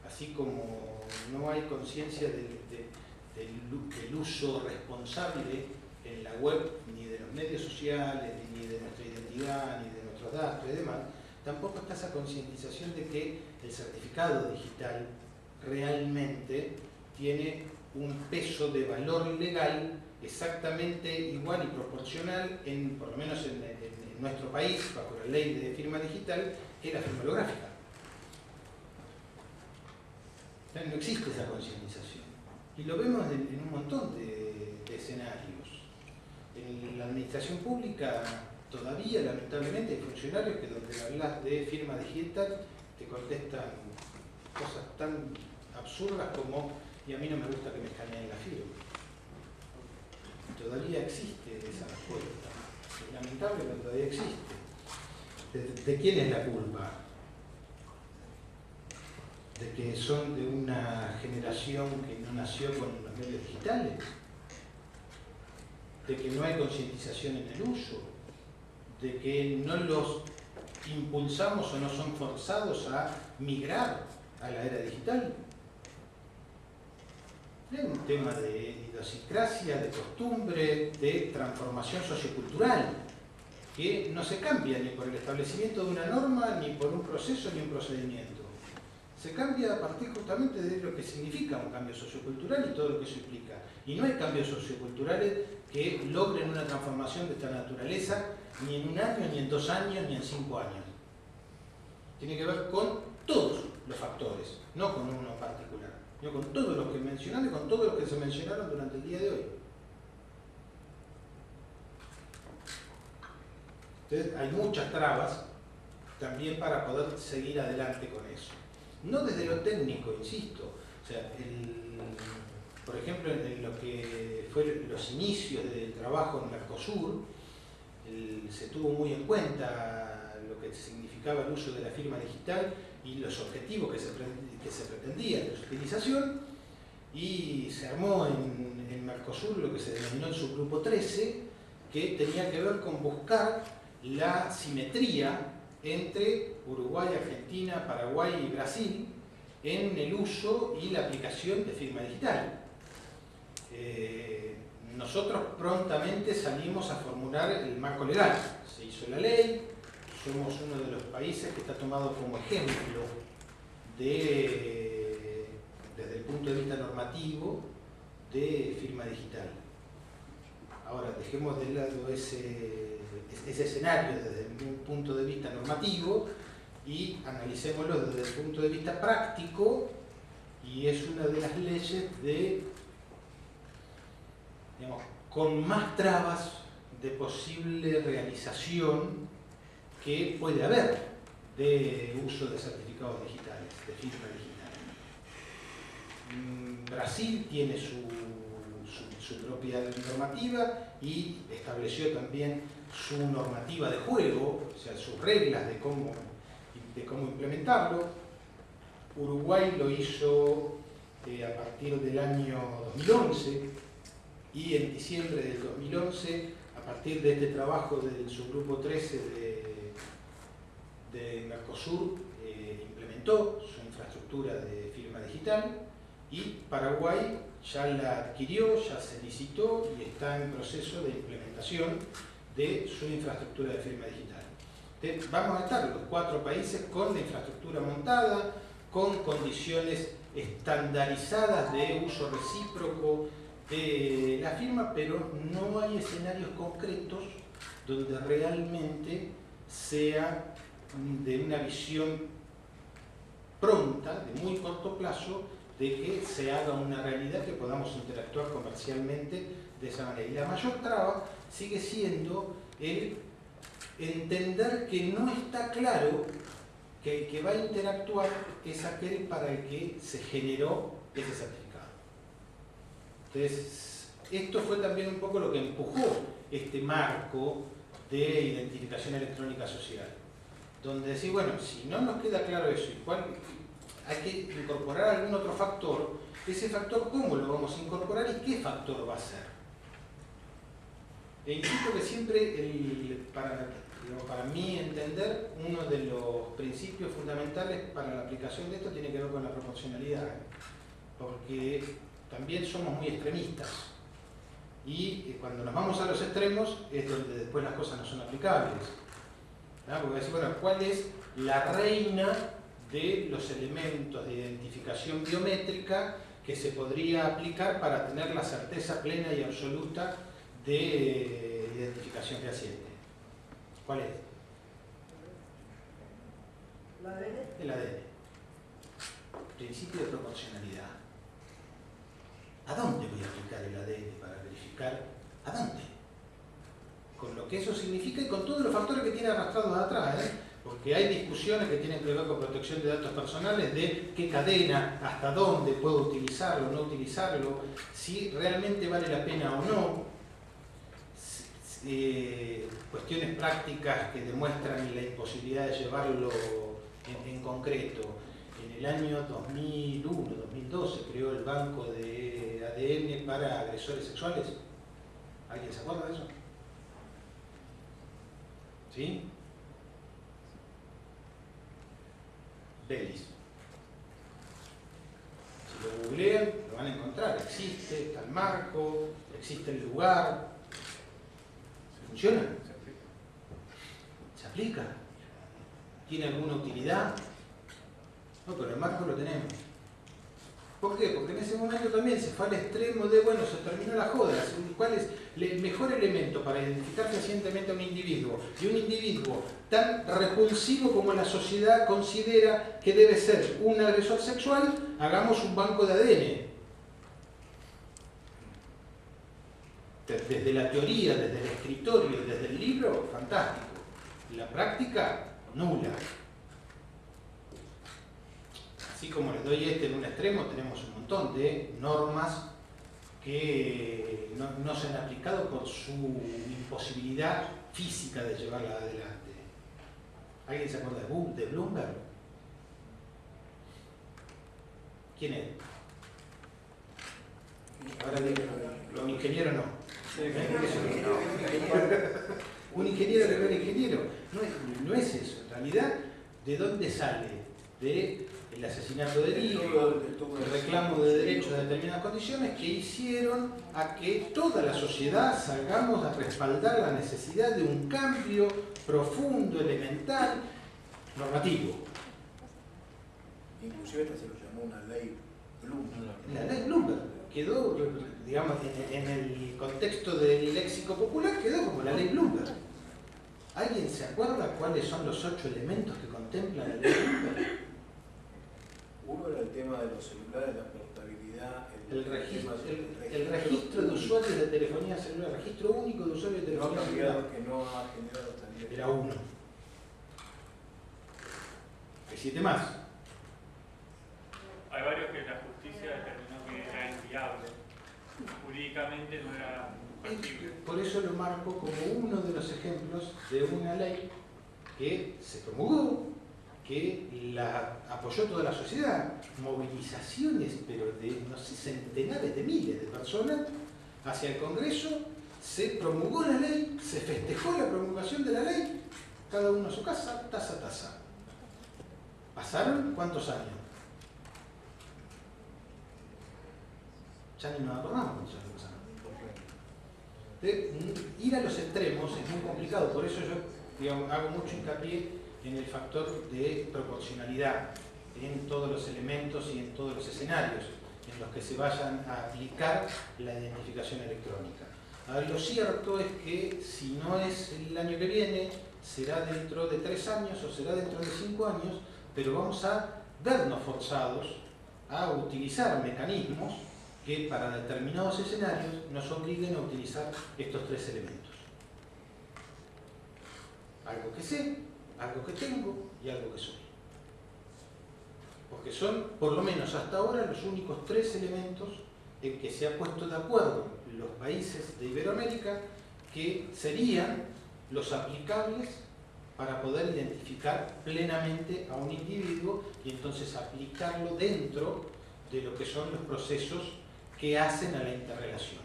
así como no hay conciencia del uso responsable en la web, ni de los medios sociales, ni de nuestra identidad, ni de nuestros datos y demás. Tampoco está esa concientización de que el certificado digital realmente tiene un peso de valor legal exactamente igual y proporcional, por lo menos en nuestro país, bajo la ley de firma digital, que la firma holográfica. No existe esa concientización. Y lo vemos en un montón de escenarios. En la administración pública todavía, lamentablemente, hay funcionarios que donde hablas de firma digital te contestan cosas tan absurdas como: y a mí no me gusta que me escaneen la firma. Todavía existe esa respuesta. Es lamentable, pero todavía existe. ¿De quién es la culpa? ¿De que son de una generación que no nació con los medios digitales? de que no hay concientización en el uso, de que no los impulsamos o no son forzados a migrar a la era digital. Es un tema de idiosincrasia, de costumbre, de transformación sociocultural, que no se cambia ni por el establecimiento de una norma, ni por un proceso, ni un procedimiento. Se cambia a partir justamente de lo que significa un cambio sociocultural y todo lo que eso implica. Y no hay cambios socioculturales que logren una transformación de esta naturaleza ni en 1 año, ni en 2 años, ni en 5 años. Tiene que ver con todos los factores, no con uno en particular, sino con todos los que mencionaron y con todos los que se mencionaron durante el día de hoy. Entonces hay muchas trabas también para poder seguir adelante con eso. No desde lo técnico, insisto. O sea, por ejemplo, en lo que fue los inicios del trabajo en Mercosur, se tuvo muy en cuenta lo que significaba el uso de la firma digital y los objetivos que se pretendían de su utilización, y se armó en Mercosur lo que se denominó el subgrupo 13, que tenía que ver con buscar la simetría entre Uruguay, Argentina, Paraguay y Brasil en el uso y la aplicación de firma digital. Nosotros prontamente salimos a formular el marco legal. Se hizo la ley, somos uno de los países que está tomado como ejemplo desde el punto de vista normativo de firma digital. Ahora, dejemos de lado ese escenario desde un punto de vista normativo y analicémoslo desde el punto de vista práctico, y es una de las leyes de, digamos, con más trabas de posible realización que puede haber de uso de certificados digitales, de firma digital. Brasil tiene su propia normativa y estableció también su normativa de juego, o sea, sus reglas de cómo implementarlo. Uruguay lo hizo a partir del año 2011, y en diciembre del 2011, a partir de este trabajo del subgrupo 13 de Mercosur, implementó su infraestructura de firma digital, y Paraguay ya la adquirió, ya se licitó y está en proceso de implementación de su infraestructura de firma digital. Entonces, vamos a estar los 4 países con la infraestructura montada, con condiciones estandarizadas de uso recíproco de la firma, pero no hay escenarios concretos donde realmente sea de una visión pronta, de muy corto plazo, de que se haga una realidad, que podamos interactuar comercialmente de esa manera. Y la mayor traba sigue siendo el entender que no está claro que el que va a interactuar es aquel para el que se generó ese certificado. Entonces, esto fue también un poco lo que empujó este marco de identificación electrónica social, donde decir, bueno, si no nos queda claro eso, y cuál hay que incorporar algún otro factor, ese factor cómo lo vamos a incorporar y qué factor va a ser. E insisto que siempre, para mí entender, uno de los principios fundamentales para la aplicación de esto tiene que ver con la proporcionalidad, porque también somos muy extremistas, y cuando nos vamos a los extremos es donde después las cosas no son aplicables. Porque decir, bueno, ¿cuál es la reina de los elementos de identificación biométrica que se podría aplicar para tener la certeza plena y absoluta de identificación fehaciente? ¿Cuál es? ¿El ADN? El ADN. Principio de proporcionalidad. ¿A dónde voy a aplicar el ADN para verificar? ¿A dónde? Con lo que eso significa y con todos los factores que tiene arrastrados atrás, porque hay discusiones que tienen que ver con protección de datos personales, de qué cadena, hasta dónde puedo utilizarlo o no utilizarlo, si realmente vale la pena o no, cuestiones prácticas que demuestran la imposibilidad de llevarlo en concreto. En el año 2001-2002 se creó el banco de ADN para agresores sexuales. ¿Alguien se acuerda de eso? ¿Sí? Belis. Si lo googlean, lo van a encontrar. Existe, está el marco, existe el lugar. ¿Funciona? ¿Se aplica? ¿Tiene alguna utilidad? No, pero el marco lo tenemos. ¿Por qué? Porque en ese momento también se fue al extremo de, bueno, se terminó la joda. ¿Cuál es el mejor elemento para identificar fehacientemente a un individuo? Y un individuo tan repulsivo como la sociedad considera que debe ser un agresor sexual, hagamos un banco de ADN. Desde la teoría, desde el escritorio, desde el libro, fantástico. La práctica, nula. Así como les doy en un extremo, tenemos un montón de normas que no se han aplicado por su imposibilidad física de llevarla adelante. ¿Alguien se acuerda de Bloomberg? ¿Quién es? Ahora digo, un ingeniero no. Un ingeniero que no es ingeniero. No es eso. En realidad, ¿de dónde sale? Del asesinato del hijo, el reclamo de derechos de determinadas condiciones que hicieron a que toda la sociedad salgamos a respaldar la necesidad de un cambio profundo, elemental, normativo. Inclusive esta se lo llamó una ley Bloomberg. La ley Bloomberg quedó, digamos, en el contexto del léxico popular, quedó como la ley Bloomberg. ¿Alguien se acuerda cuáles son los 8 elementos que contempla la ley Bloomberg? Uno era el tema de los celulares, la portabilidad, el registro de usuarios de telefonía celular, registro único de usuarios de telefonía celular. Que no ha generado también. Era 1. Hay 7 más. Hay varios que la justicia determinó que era inviable. Jurídicamente no era factible. Por eso lo marco como uno de los ejemplos de una ley que se promulgó, que la apoyó toda la sociedad, movilizaciones, pero de, no sé, centenares de miles de personas hacia el Congreso, se promulgó la ley, se festejó la promulgación de la ley, cada uno a su casa, taza a taza. ¿Pasaron cuántos años? Ya ni nos acordamos cuántos años pasaron. Ir a los extremos es muy complicado, por eso yo, digamos, hago mucho hincapié en el factor de proporcionalidad en todos los elementos y en todos los escenarios en los que se vayan a aplicar la identificación electrónica. Ahora, lo cierto es que si no es el año que viene, será dentro de 3 años o será dentro de 5 años, pero vamos a vernos forzados a utilizar mecanismos que para determinados escenarios nos obliguen a utilizar estos 3 elementos. Algo que sé, algo que tengo y algo que soy. Porque son, por lo menos hasta ahora, los únicos 3 elementos en que se ha puesto de acuerdo los países de Iberoamérica que serían los aplicables para poder identificar plenamente a un individuo y entonces aplicarlo dentro de lo que son los procesos que hacen a la interrelación.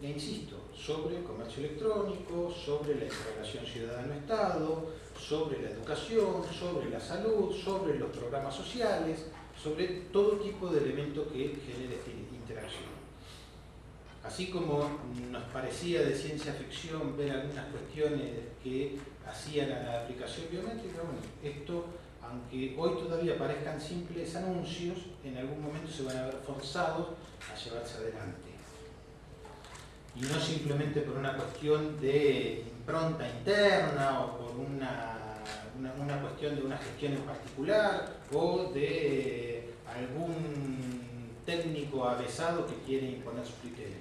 Ya insisto, sobre el comercio electrónico, sobre la interrelación ciudadano-estado, sobre la educación, sobre la salud, sobre los programas sociales, sobre todo tipo de elementos que genere esta interacción. Así como nos parecía de ciencia ficción ver algunas cuestiones que hacían a la aplicación biométrica, bueno, esto, aunque hoy todavía parezcan simples anuncios, en algún momento se van a ver forzados a llevarse adelante. Y no simplemente por una cuestión de impronta interna o por una cuestión de una gestión en particular o de algún técnico avesado que quiere imponer su criterio,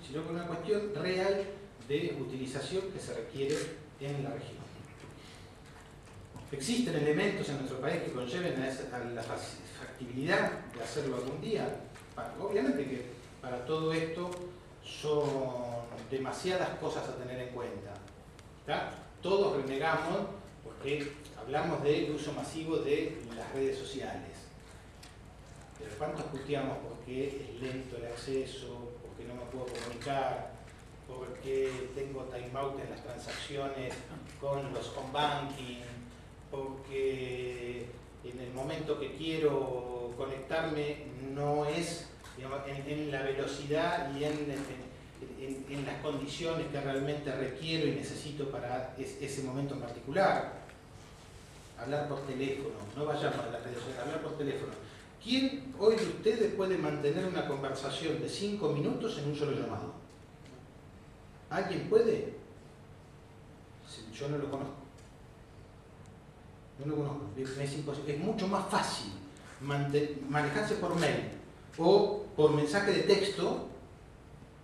sino por una cuestión real de utilización que se requiere en la región. ¿Existen elementos en nuestro país que conlleven a la factibilidad de hacerlo algún día? Obviamente que para todo esto son demasiadas cosas a tener en cuenta. ¿Está? Todos renegamos porque hablamos del uso masivo de las redes sociales. Pero ¿cuántos puteamos porque es lento el acceso, porque no me puedo comunicar, porque tengo timeout en las transacciones con los home banking, porque en el momento que quiero conectarme no es, digamos, en la velocidad y en las condiciones que realmente requiero y necesito para ese momento en particular. Hablar por teléfono, no vayamos a las redes sociales, hablar por teléfono. ¿Quién hoy de ustedes puede mantener una conversación de 5 minutos en un solo llamado? ¿Alguien puede? Yo no lo conozco. No lo conozco, es imposible. Es mucho más fácil manejarse por mail o por mensaje de texto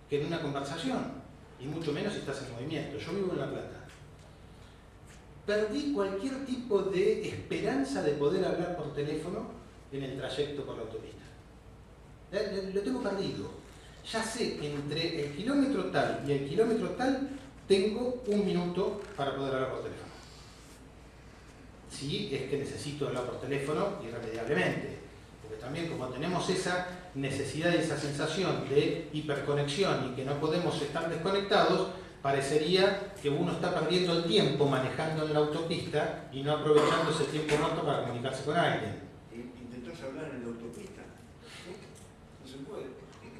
que en una conversación, y mucho menos si estás en movimiento. Yo vivo en La Plata. Perdí cualquier tipo de esperanza de poder hablar por teléfono en el trayecto por la autopista. Lo tengo perdido. Ya sé que entre el kilómetro tal y el kilómetro tal tengo 1 minuto para poder hablar por teléfono. Si es que necesito hablar por teléfono irremediablemente. Porque también como tenemos esa necesidad y esa sensación de hiperconexión y que no podemos estar desconectados, parecería que uno está perdiendo el tiempo manejando en la autopista y no aprovechando ese tiempo muerto para comunicarse con alguien. ¿Intentás hablar en la autopista? No se puede.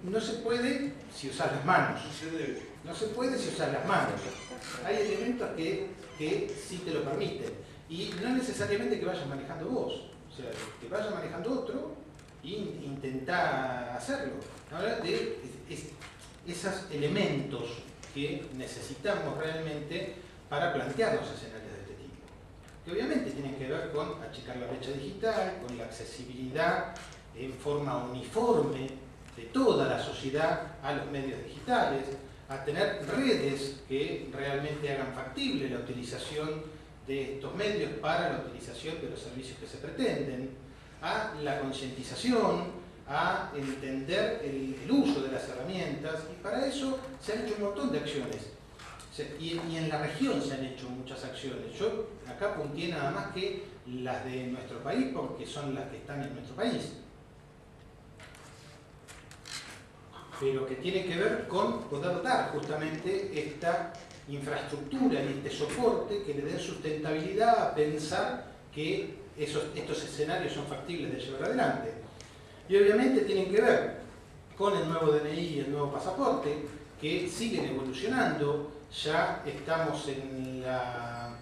No se puede si usas las manos. No se debe. No se puede si usas las manos. Hay elementos que sí te lo permiten. Y no necesariamente que vayas manejando vos. O sea, que vaya manejando otro e intenta hacerlo. Habla de esos elementos que necesitamos realmente para plantear los escenarios de este tipo. Que obviamente tienen que ver con achicar la brecha digital, con la accesibilidad en forma uniforme de toda la sociedad a los medios digitales, a tener redes que realmente hagan factible la utilización de estos medios para la utilización de los servicios que se pretenden, a la concientización, a entender el uso de las herramientas, y para eso se han hecho un montón de acciones. Y en la región se han hecho muchas acciones. Yo acá punteé nada más que las de nuestro país, porque son las que están en nuestro país. Pero que tiene que ver con poder dar justamente esta infraestructura y este soporte que le den sustentabilidad a pensar que estos escenarios son factibles de llevar adelante. Y obviamente tienen que ver con el nuevo DNI y el nuevo pasaporte, que siguen evolucionando. Ya estamos en la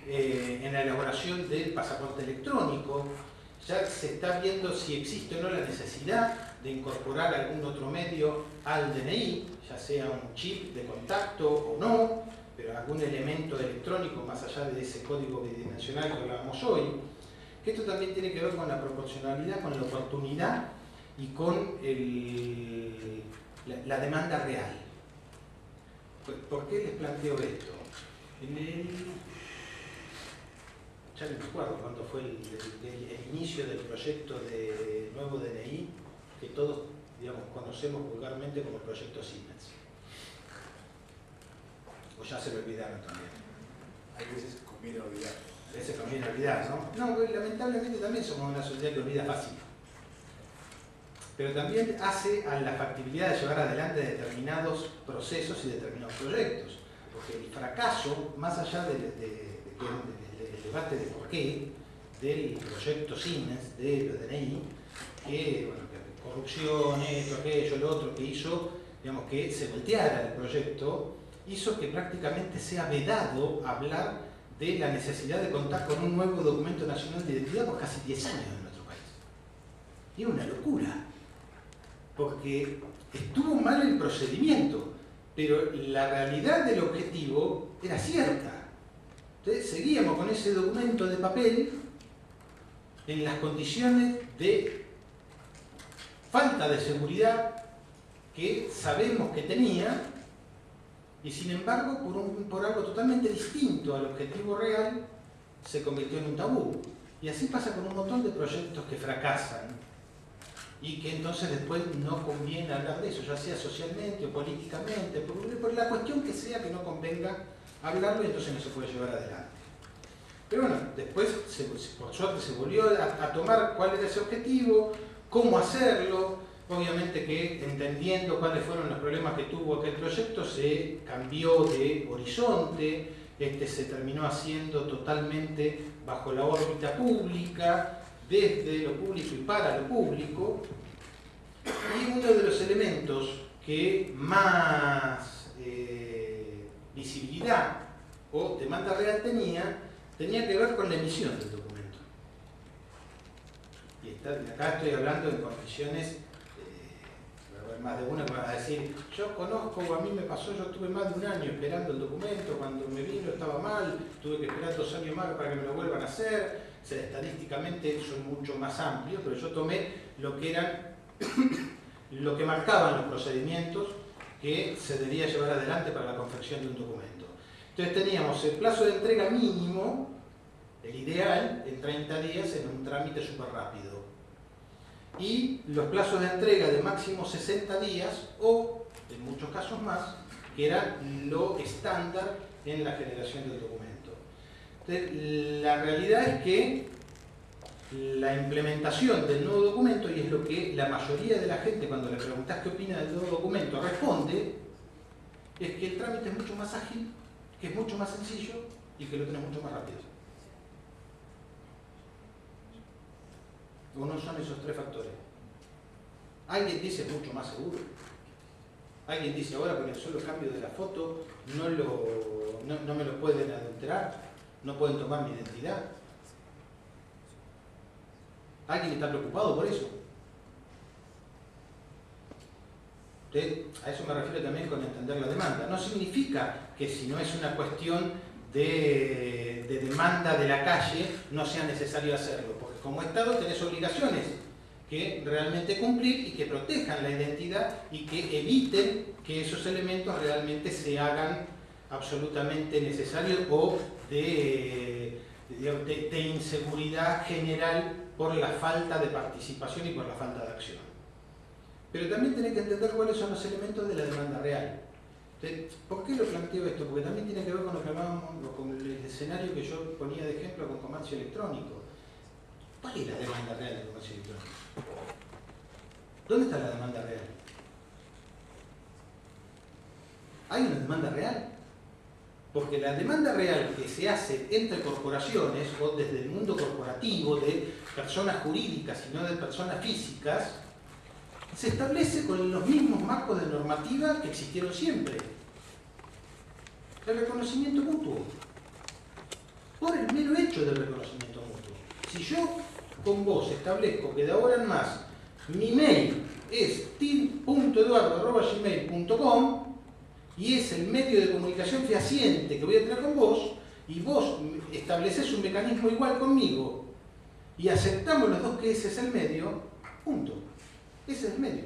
elaboración del pasaporte electrónico. Ya se está viendo si existe o no la necesidad de incorporar algún otro medio al DNI, ya sea un chip de contacto o no, pero algún elemento electrónico más allá de ese código bidimensional que hablábamos hoy. Que esto también tiene que ver con la proporcionalidad, con la oportunidad y con la demanda real. ¿Por qué les planteo esto? Ya no me acuerdo cuándo fue el inicio del proyecto de nuevo DNI, que todos, digamos, conocemos vulgarmente como el proyecto Siemens. O ya se lo olvidaron también. Hay veces que conviene olvidar. A veces conviene olvidar, ¿no? No, lamentablemente también somos una sociedad que olvida fácil. Pero también hace a la factibilidad de llevar adelante determinados procesos y determinados proyectos. Porque el fracaso, más allá del debate de por qué, del proyecto Siemens, de los DNI, que, bueno, que corrupción, esto, aquello, lo otro, que hizo, digamos, que se volteara el proyecto, hizo que prácticamente sea vedado hablar de la necesidad de contar con un nuevo documento nacional de identidad por casi 10 años en nuestro país. Y es una locura, porque estuvo mal el procedimiento, pero la realidad del objetivo era cierta. Entonces seguíamos con ese documento de papel en las condiciones de falta de seguridad que sabemos que tenía, y sin embargo por algo totalmente distinto al objetivo real se convirtió en un tabú. Y así pasa con un montón de proyectos que fracasan y que entonces después no conviene hablar de eso, ya sea socialmente o políticamente, por la cuestión que sea que no convenga hablarlo, y entonces no se puede llevar adelante. Pero bueno, después por suerte se volvió a tomar cuál era ese objetivo, cómo hacerlo. Obviamente que entendiendo cuáles fueron los problemas que tuvo aquel proyecto, se cambió de horizonte, se terminó haciendo totalmente bajo la órbita pública, desde lo público y para lo público. Y uno de los elementos que más visibilidad o demanda real tenía que ver con la emisión del documento. Y acá estoy hablando en condiciones, va a haber más de uno que van a decir, yo conozco, o a mí me pasó, yo tuve más de un año esperando el documento, cuando me vino estaba mal, tuve que esperar 2 años más para que me lo vuelvan a hacer. O sea, estadísticamente son mucho más amplios, pero yo tomé lo que eran lo que marcaban los procedimientos que se debía llevar adelante para la confección de un documento. Entonces teníamos el plazo de entrega mínimo, el ideal, en 30 días en un trámite súper rápido. Y los plazos de entrega de máximo 60 días o, en muchos casos más, que era lo estándar en la generación del documento. Entonces, la realidad es que la implementación del nuevo documento, y es lo que la mayoría de la gente cuando le preguntas qué opina del nuevo documento responde, es que el trámite es mucho más ágil, que es mucho más sencillo y que lo tenés mucho más rápido. Uno son esos 3 factores. Alguien dice mucho más seguro. Alguien dice ahora con el solo cambio de la foto no me lo pueden adulterar, no pueden tomar mi identidad. ¿Alguien está preocupado por eso? Entonces, a eso me refiero también con entender la demanda. No significa que si no es una cuestión de demanda de la calle, no sea necesario hacerlo, porque como Estado tenés obligaciones que realmente cumplir y que protejan la identidad y que eviten que esos elementos realmente se hagan absolutamente necesarios o de inseguridad general por la falta de participación y por la falta de acción. Pero también tenés que entender cuáles son los elementos de la demanda real. Entonces, ¿por qué lo planteo esto? Porque también tiene que ver con lo que hablábamos, con el escenario que yo ponía de ejemplo con comercio electrónico. ¿Cuál es la demanda real del comercio electrónico? ¿Dónde está la demanda real? ¿Hay una demanda real? Porque la demanda real que se hace entre corporaciones o desde el mundo corporativo, de personas jurídicas y no de personas físicas, se establece con los mismos marcos de normativa que existieron siempre. El reconocimiento mutuo. Por el mero hecho del reconocimiento mutuo. Si yo con vos establezco que de ahora en más mi mail es til.eduardo@gmail.com y es el medio de comunicación fehaciente que voy a tener con vos, y vos estableces un mecanismo igual conmigo y aceptamos los dos que ese es el medio, punto. Ese es el medio.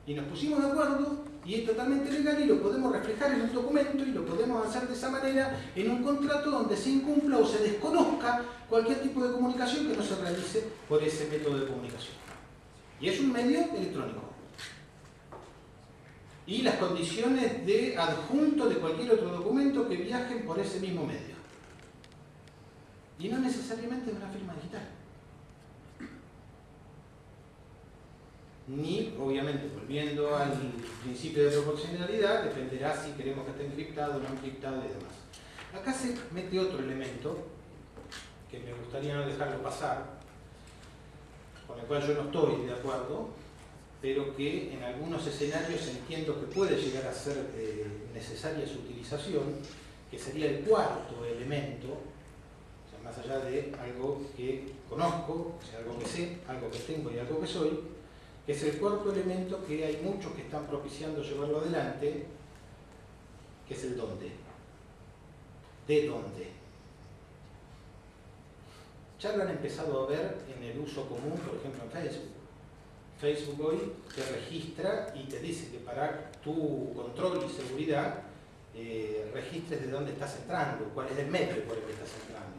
Y nos pusimos de acuerdo y es totalmente legal y lo podemos reflejar en un documento y lo podemos hacer de esa manera en un contrato donde se incumpla o se desconozca cualquier tipo de comunicación que no se realice por ese método de comunicación. Y es un medio electrónico. Y las condiciones de adjunto de cualquier otro documento que viajen por ese mismo medio. Y no necesariamente es una firma digital. Ni, obviamente, volviendo al principio de proporcionalidad, dependerá si queremos que esté encriptado o no encriptado y demás. Acá se mete otro elemento que me gustaría no dejarlo pasar, con el cual yo no estoy de acuerdo, pero que en algunos escenarios entiendo que puede llegar a ser necesaria su utilización, que sería el cuarto elemento, o sea, más allá de algo que conozco, o sea, algo que sé, algo que tengo y algo que soy, que es el cuarto elemento que hay muchos que están propiciando llevarlo adelante, que es el dónde. ¿De dónde? Ya lo han empezado a ver en el uso común, por ejemplo, en Facebook. Facebook hoy te registra y te dice que para tu control y seguridad registres de dónde estás entrando, cuál es el medio por el que estás entrando.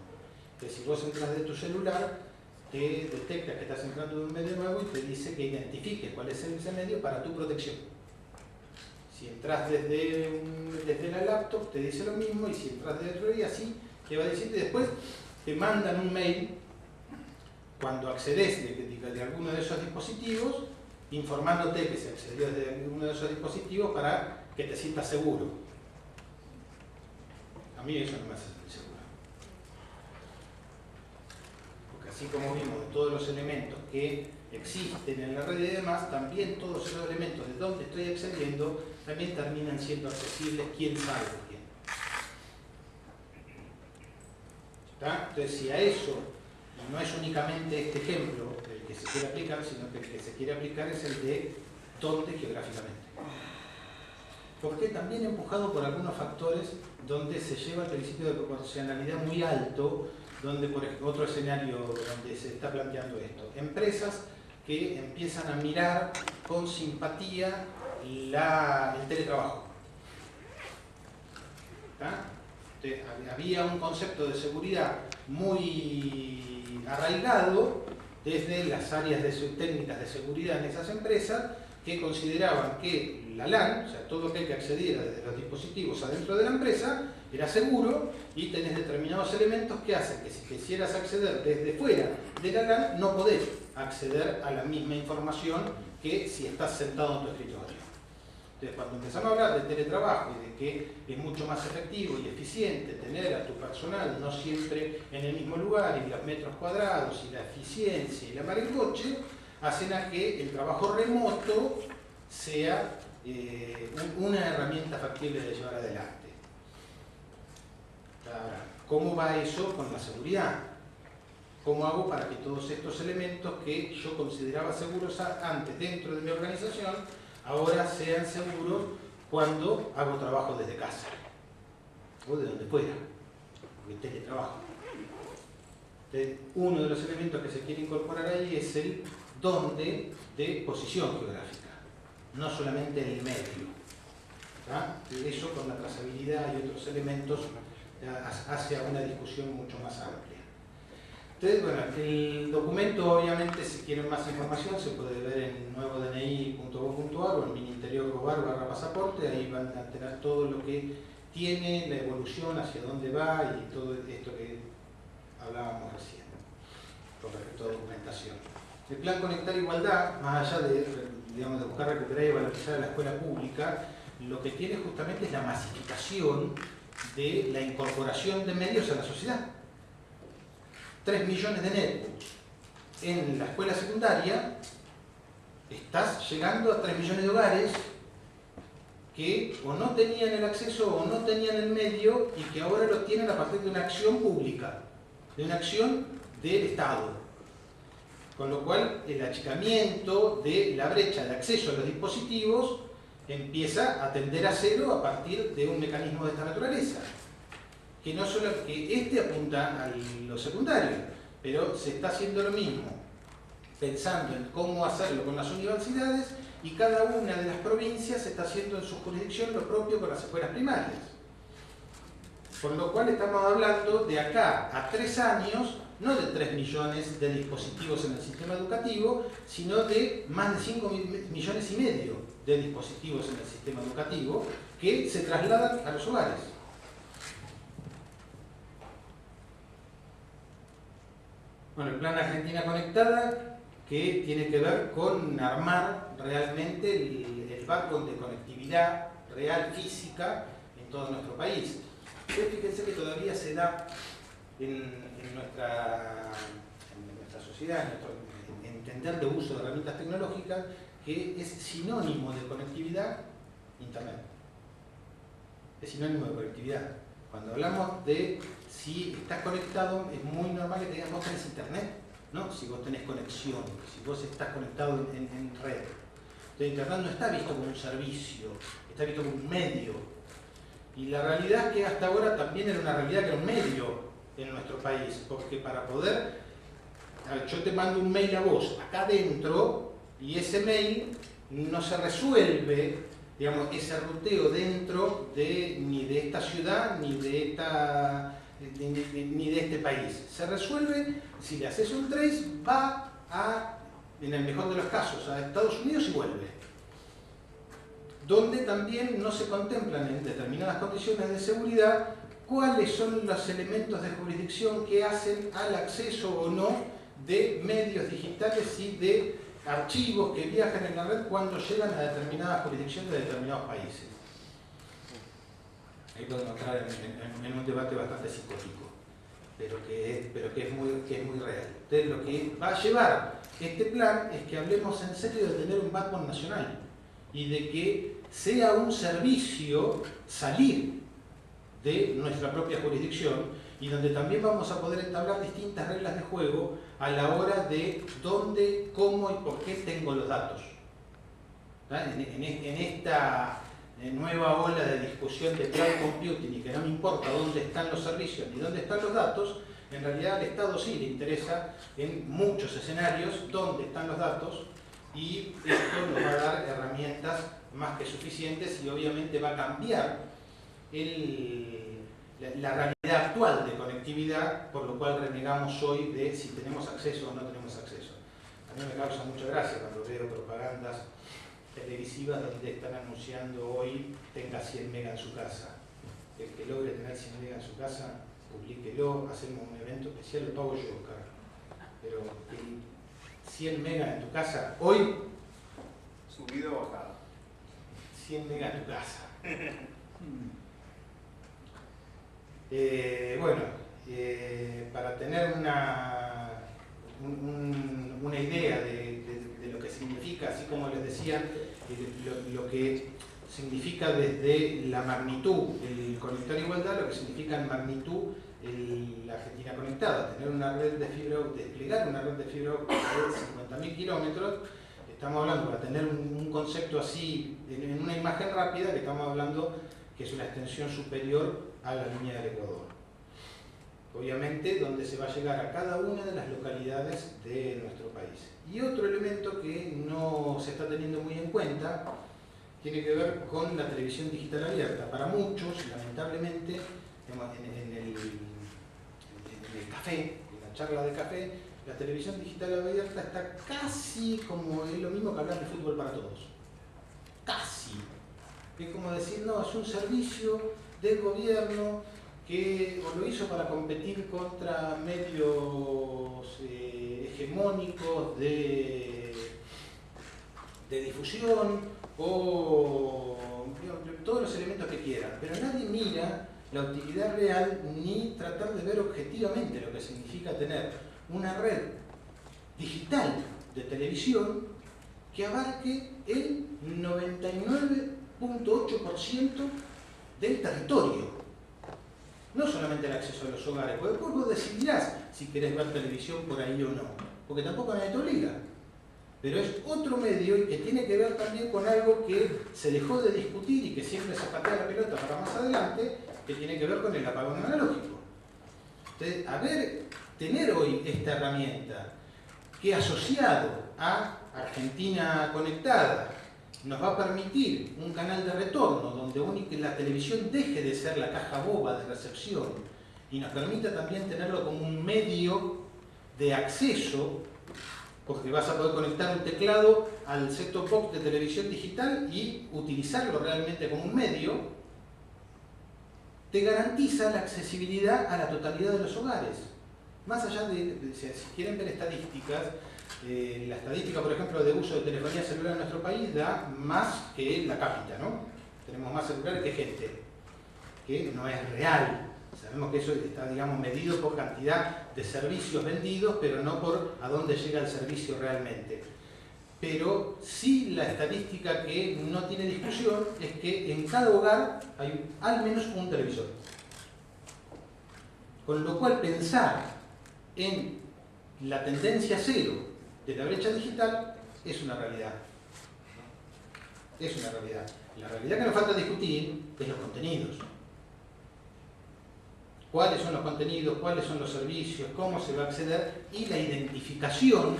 Entonces, si vos entras de tu celular, te detecta que estás entrando de un medio nuevo y te dice que identifiques cuál es ese medio para tu protección. Si entras desde la laptop, te dice lo mismo, y si entras de otro y así, te va a decir, y después te mandan un mail cuando accedes de alguno de esos dispositivos informándote que se accedió desde uno de esos dispositivos para que te sientas seguro. A mí eso no me hace sentir seguro. Porque así como vimos de todos los elementos que existen en la red y demás, también todos esos elementos de dónde estoy accediendo también terminan siendo accesibles, quién sabe de quién. ¿Está? Entonces, si a eso, y no es únicamente este ejemplo el que se quiere aplicar, sino que el que se quiere aplicar es el de dónde geográficamente. Porque también empujado por algunos factores donde se lleva el principio de proporcionalidad muy alto, donde, por ejemplo, otro escenario donde se está planteando esto, empresas que empiezan a mirar con simpatía el teletrabajo. ¿Está? Entonces, había un concepto de seguridad muy arraigado desde las áreas técnicas de seguridad en esas empresas, que consideraban que la LAN, o sea, todo aquel que accediera desde los dispositivos adentro de la empresa, era seguro, y tenés determinados elementos que hacen que si quisieras acceder desde fuera de la LAN, no podés acceder a la misma información que si estás sentado en tu escritorio. Entonces, cuando empezamos a hablar de teletrabajo y de que es mucho más efectivo y eficiente tener a tu personal no siempre en el mismo lugar, y los metros cuadrados, y la eficiencia y la mar en coche, hacen a que el trabajo remoto sea una herramienta factible de llevar adelante. Ahora, ¿cómo va eso con la seguridad? ¿Cómo hago para que todos estos elementos que yo consideraba seguros antes dentro de mi organización, ahora sean seguros cuando hago trabajo desde casa? O de donde fuera, porque teletrabajo. Entonces, uno de los elementos que se quiere incorporar ahí es el dónde de posición geográfica, no solamente el medio. Eso con la trazabilidad y otros elementos hace una discusión mucho más amplia. Entonces, bueno, el documento, obviamente, si quieren más información, se puede ver en nuevodni.gov.ar o en mininterior.gov.ar/pasaporte. Ahí van a tener todo lo que tiene, la evolución, hacia dónde va y todo esto que hablábamos recién con respecto a documentación. El plan Conectar Igualdad, más allá de buscar recuperar y valorizar a la escuela pública, lo que tiene justamente es la masificación de la incorporación de medios a la sociedad. 3 millones de netbooks en la escuela secundaria, estás llegando a 3 millones de hogares que o no tenían el acceso o no tenían el medio, y que ahora lo tienen a partir de una acción pública, de una acción del Estado. Con lo cual, el achicamiento de la brecha de acceso a los dispositivos empieza a tender a cero a partir de un mecanismo de esta naturaleza. Que no solo que apunta a lo secundario, pero se está haciendo lo mismo, pensando en cómo hacerlo con las universidades, y cada una de las provincias está haciendo en su jurisdicción lo propio con las escuelas primarias. Por lo cual estamos hablando de acá a 3 años, no de 3 millones de dispositivos en el sistema educativo, sino de más de 5 millones y medio de dispositivos en el sistema educativo que se trasladan a los hogares. Bueno, el plan Argentina Conectada, que tiene que ver con armar realmente el backbone de conectividad real, física, en todo nuestro país. Fíjense que todavía se da en nuestra sociedad, en nuestro entender de uso de herramientas tecnológicas, que es sinónimo de conectividad Internet. Es sinónimo de conectividad. Cuando hablamos de si estás conectado, es muy normal que te digan vos tenés Internet, ¿no? Si vos tenés conexión, si vos estás conectado en red. Entonces, Internet no está visto como un servicio, está visto como un medio. Y la realidad es que hasta ahora también era una realidad que era un medio en nuestro país, porque para poder, yo te mando un mail a vos acá adentro, y ese mail no se resuelve, digamos, ese ruteo dentro ni de esta ciudad ni de este país. Se resuelve, si le haces un trace, va en el mejor de los casos, a Estados Unidos y vuelve. Donde también no se contemplan en determinadas condiciones de seguridad cuáles son los elementos de jurisdicción que hacen al acceso o no de medios digitales y de archivos que viajan en la red cuando llegan a determinadas jurisdicciones de determinados países. Ahí podemos entrar en un debate bastante psicótico, pero que es muy real. Entonces, lo que va a llevar este plan es que hablemos en serio de tener un backbone nacional y de que sea un servicio salir de nuestra propia jurisdicción, y donde también vamos a poder entablar distintas reglas de juego a la hora de dónde, cómo y por qué tengo los datos. En esta nueva ola de discusión de cloud computing, y que no me importa dónde están los servicios ni dónde están los datos, en realidad al Estado sí le interesa en muchos escenarios dónde están los datos, y esto nos va a dar herramientas más que suficientes y obviamente va a cambiar la realidad actual de conectividad, por lo cual renegamos hoy de si tenemos acceso o no tenemos acceso. A mí me causa mucha gracia cuando veo propagandas televisivas donde están anunciando hoy tenga 100 megas en su casa. El que logre tener 100 megas en su casa, publíquelo, hacemos un evento especial, lo pago yo, Oscar. Pero 100 megas en tu casa, hoy, Subida o bajada. 100 megas en tu casa. Para tener una idea de lo que significa, así como les decía, lo que significa desde la magnitud el Conectar Igualdad, lo que significa en magnitud la Argentina Conectada, tener una red de fibra óptica, desplegar una red de fibra óptica de 50.000 kilómetros. Estamos hablando, para tener un concepto así en una imagen rápida, que estamos hablando que es una extensión superior a la línea del Ecuador. Obviamente, donde se va a llegar a cada una de las localidades de nuestro país. Y otro elemento que no se está teniendo muy en cuenta tiene que ver con la televisión digital abierta. Para muchos, lamentablemente, en el café, en la charla de café, la televisión digital abierta está casi como, es lo mismo que hablar de fútbol para todos. Casi. Es como decir, no, es un servicio del gobierno que o lo hizo para competir contra medios hegemónicos de difusión o todos los elementos que quieran, pero nadie mira la utilidad real ni tratar de ver objetivamente lo que significa tener una red digital de televisión que abarque el 99.8% del territorio. No solamente el acceso a los hogares, porque después vos decidirás si querés ver televisión por ahí o no, porque tampoco nadie te obliga. Pero es otro medio y que tiene que ver también con algo que se dejó de discutir y que siempre se patea la pelota para más adelante, que tiene que ver con el apagón analógico. Entonces, tener hoy esta herramienta que asociado a Argentina Conectada nos va a permitir un canal de retorno donde la televisión deje de ser la caja boba de recepción y nos permita también tenerlo como un medio de acceso, porque vas a poder conectar un teclado al set-top box de televisión digital y utilizarlo realmente como un medio, te garantiza la accesibilidad a la totalidad de los hogares. Más allá si quieren ver estadísticas, la estadística, por ejemplo, de uso de telefonía celular en nuestro país da más que la cápita, ¿no? Tenemos más celulares que gente, que no es real. Sabemos que eso está, digamos, medido por cantidad de servicios vendidos, pero no por a dónde llega el servicio realmente. Pero sí la estadística que no tiene discusión es que en cada hogar hay al menos un televisor. Con lo cual pensar en la tendencia cero de la brecha digital es una realidad. Es una realidad. La realidad que nos falta discutir es los contenidos. ¿Cuáles son los contenidos? ¿Cuáles son los servicios? ¿Cómo se va a acceder? Y la identificación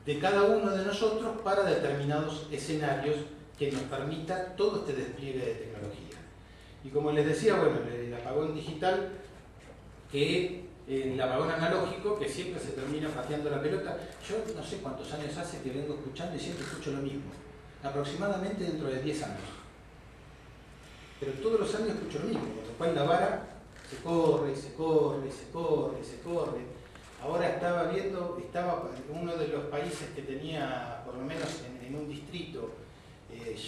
de cada uno de nosotros para determinados escenarios que nos permita todo este despliegue de tecnología. Y como les decía, bueno, el apagón digital, que el apagón analógico, que siempre se termina pateando la pelota. Yo no sé cuántos años hace que vengo escuchando y siempre escucho lo mismo. Aproximadamente dentro de 10 años. Pero todos los años escucho lo mismo, con lo cual la vara se corre, y se corre, y se corre, y se corre. Ahora estaba viendo, estaba uno de los países que tenía, por lo menos en un distrito,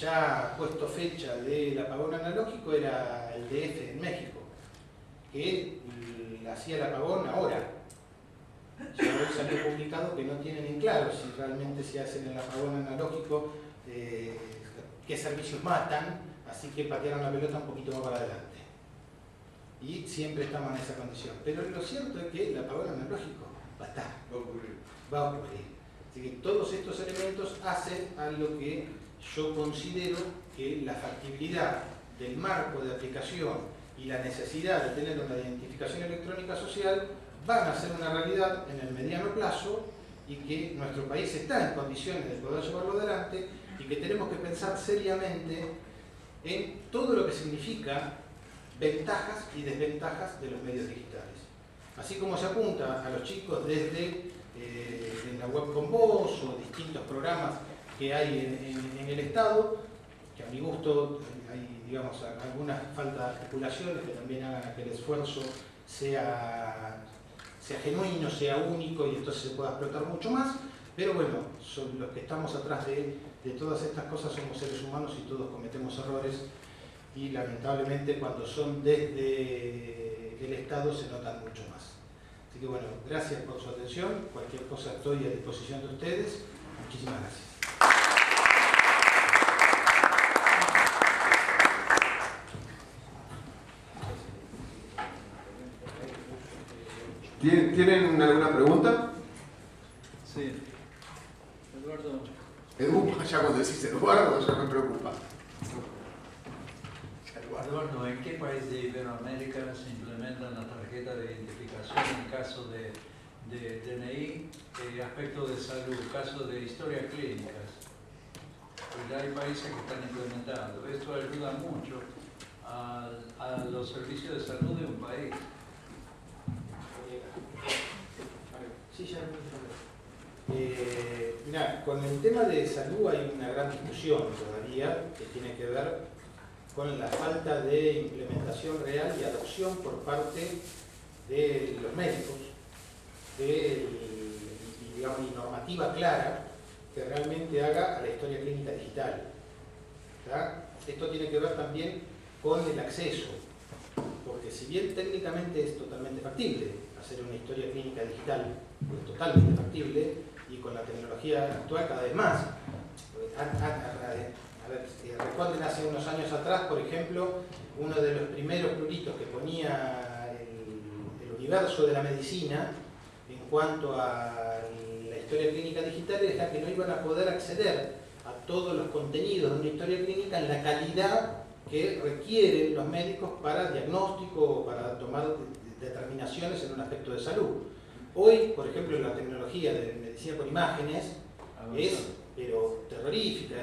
ya puesto fecha del apagón analógico, era el DF en México, que hacía el apagón ahora. Ya hoy salió publicado que no tienen en claro si realmente se hacen el apagón analógico, qué servicios matan, así que patearon la pelota un poquito más para adelante. Y siempre estamos en esa condición. Pero lo cierto es que el apagón analógico va a estar, va a ocurrir. Así que todos estos elementos hacen a lo que yo considero que la factibilidad del marco de aplicación y la necesidad de tener una identificación electrónica social van a ser una realidad en el mediano plazo y que nuestro país está en condiciones de poder llevarlo adelante y que tenemos que pensar seriamente en todo lo que significa ventajas y desventajas de los medios digitales. Así como se apunta a los chicos desde en la web con vos o distintos programas que hay en el Estado, que a mi gusto hay, digamos, algunas falta de articulaciones que también hagan que el esfuerzo sea genuino, sea único y entonces se pueda explotar mucho más, pero bueno, son los que estamos atrás de todas estas cosas somos seres humanos y todos cometemos errores y lamentablemente cuando son desde el Estado se notan mucho más. Así que bueno, gracias por su atención, cualquier cosa estoy a disposición de ustedes, muchísimas gracias. ¿Tienen alguna pregunta? Sí. Eduardo. Ya cuando decís Eduardo ya me preocupa. Eduardo, ¿en qué país de Iberoamérica se implementa la tarjeta de identificación en caso de DNI, aspecto de salud, caso de historias clínicas? Porque hay países que están implementando. Esto ayuda mucho a los servicios de salud de un país. Sí, ya mirá, con el tema de salud hay una gran discusión todavía que tiene que ver con la falta de implementación real y adopción por parte de los médicos digamos, y normativa clara que realmente haga a la historia clínica digital. ¿Tá? Esto tiene que ver también con el acceso, porque si bien técnicamente es totalmente factible hacer una historia clínica digital, es totalmente factible y con la tecnología actual cada vez más. A ver, recuerden hace unos años atrás, por ejemplo, uno de los primeros pruritos que ponía el universo de la medicina en cuanto a la historia clínica digital era que no iban a poder acceder a todos los contenidos de una historia clínica en la calidad que requieren los médicos para diagnóstico o para tomar determinaciones en un aspecto de salud. Hoy, por ejemplo, la tecnología de medicina por imágenes es pero terrorífica,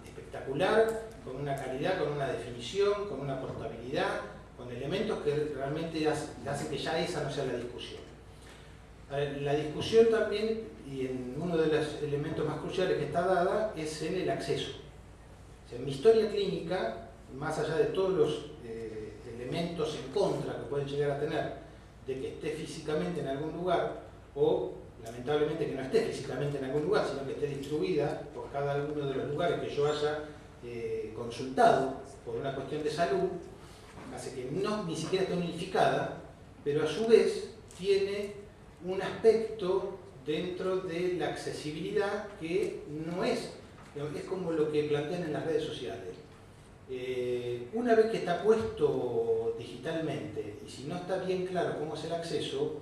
espectacular, con una calidad, con una definición, con una portabilidad, con elementos que realmente hacen que ya esa no sea la discusión. La discusión también, y en uno de los elementos más cruciales que está dada, es en el acceso. O sea, en mi historia clínica, más allá de todos los elementos en contra que pueden llegar a tener de que esté físicamente en algún lugar o lamentablemente que no esté físicamente en algún lugar, sino que esté distribuida por cada uno de los lugares que yo haya consultado por una cuestión de salud, hace que ni siquiera esté unificada, pero a su vez tiene un aspecto dentro de la accesibilidad que no es como lo que plantean en las redes sociales. Una vez que está puesto digitalmente y si no está bien claro cómo es el acceso,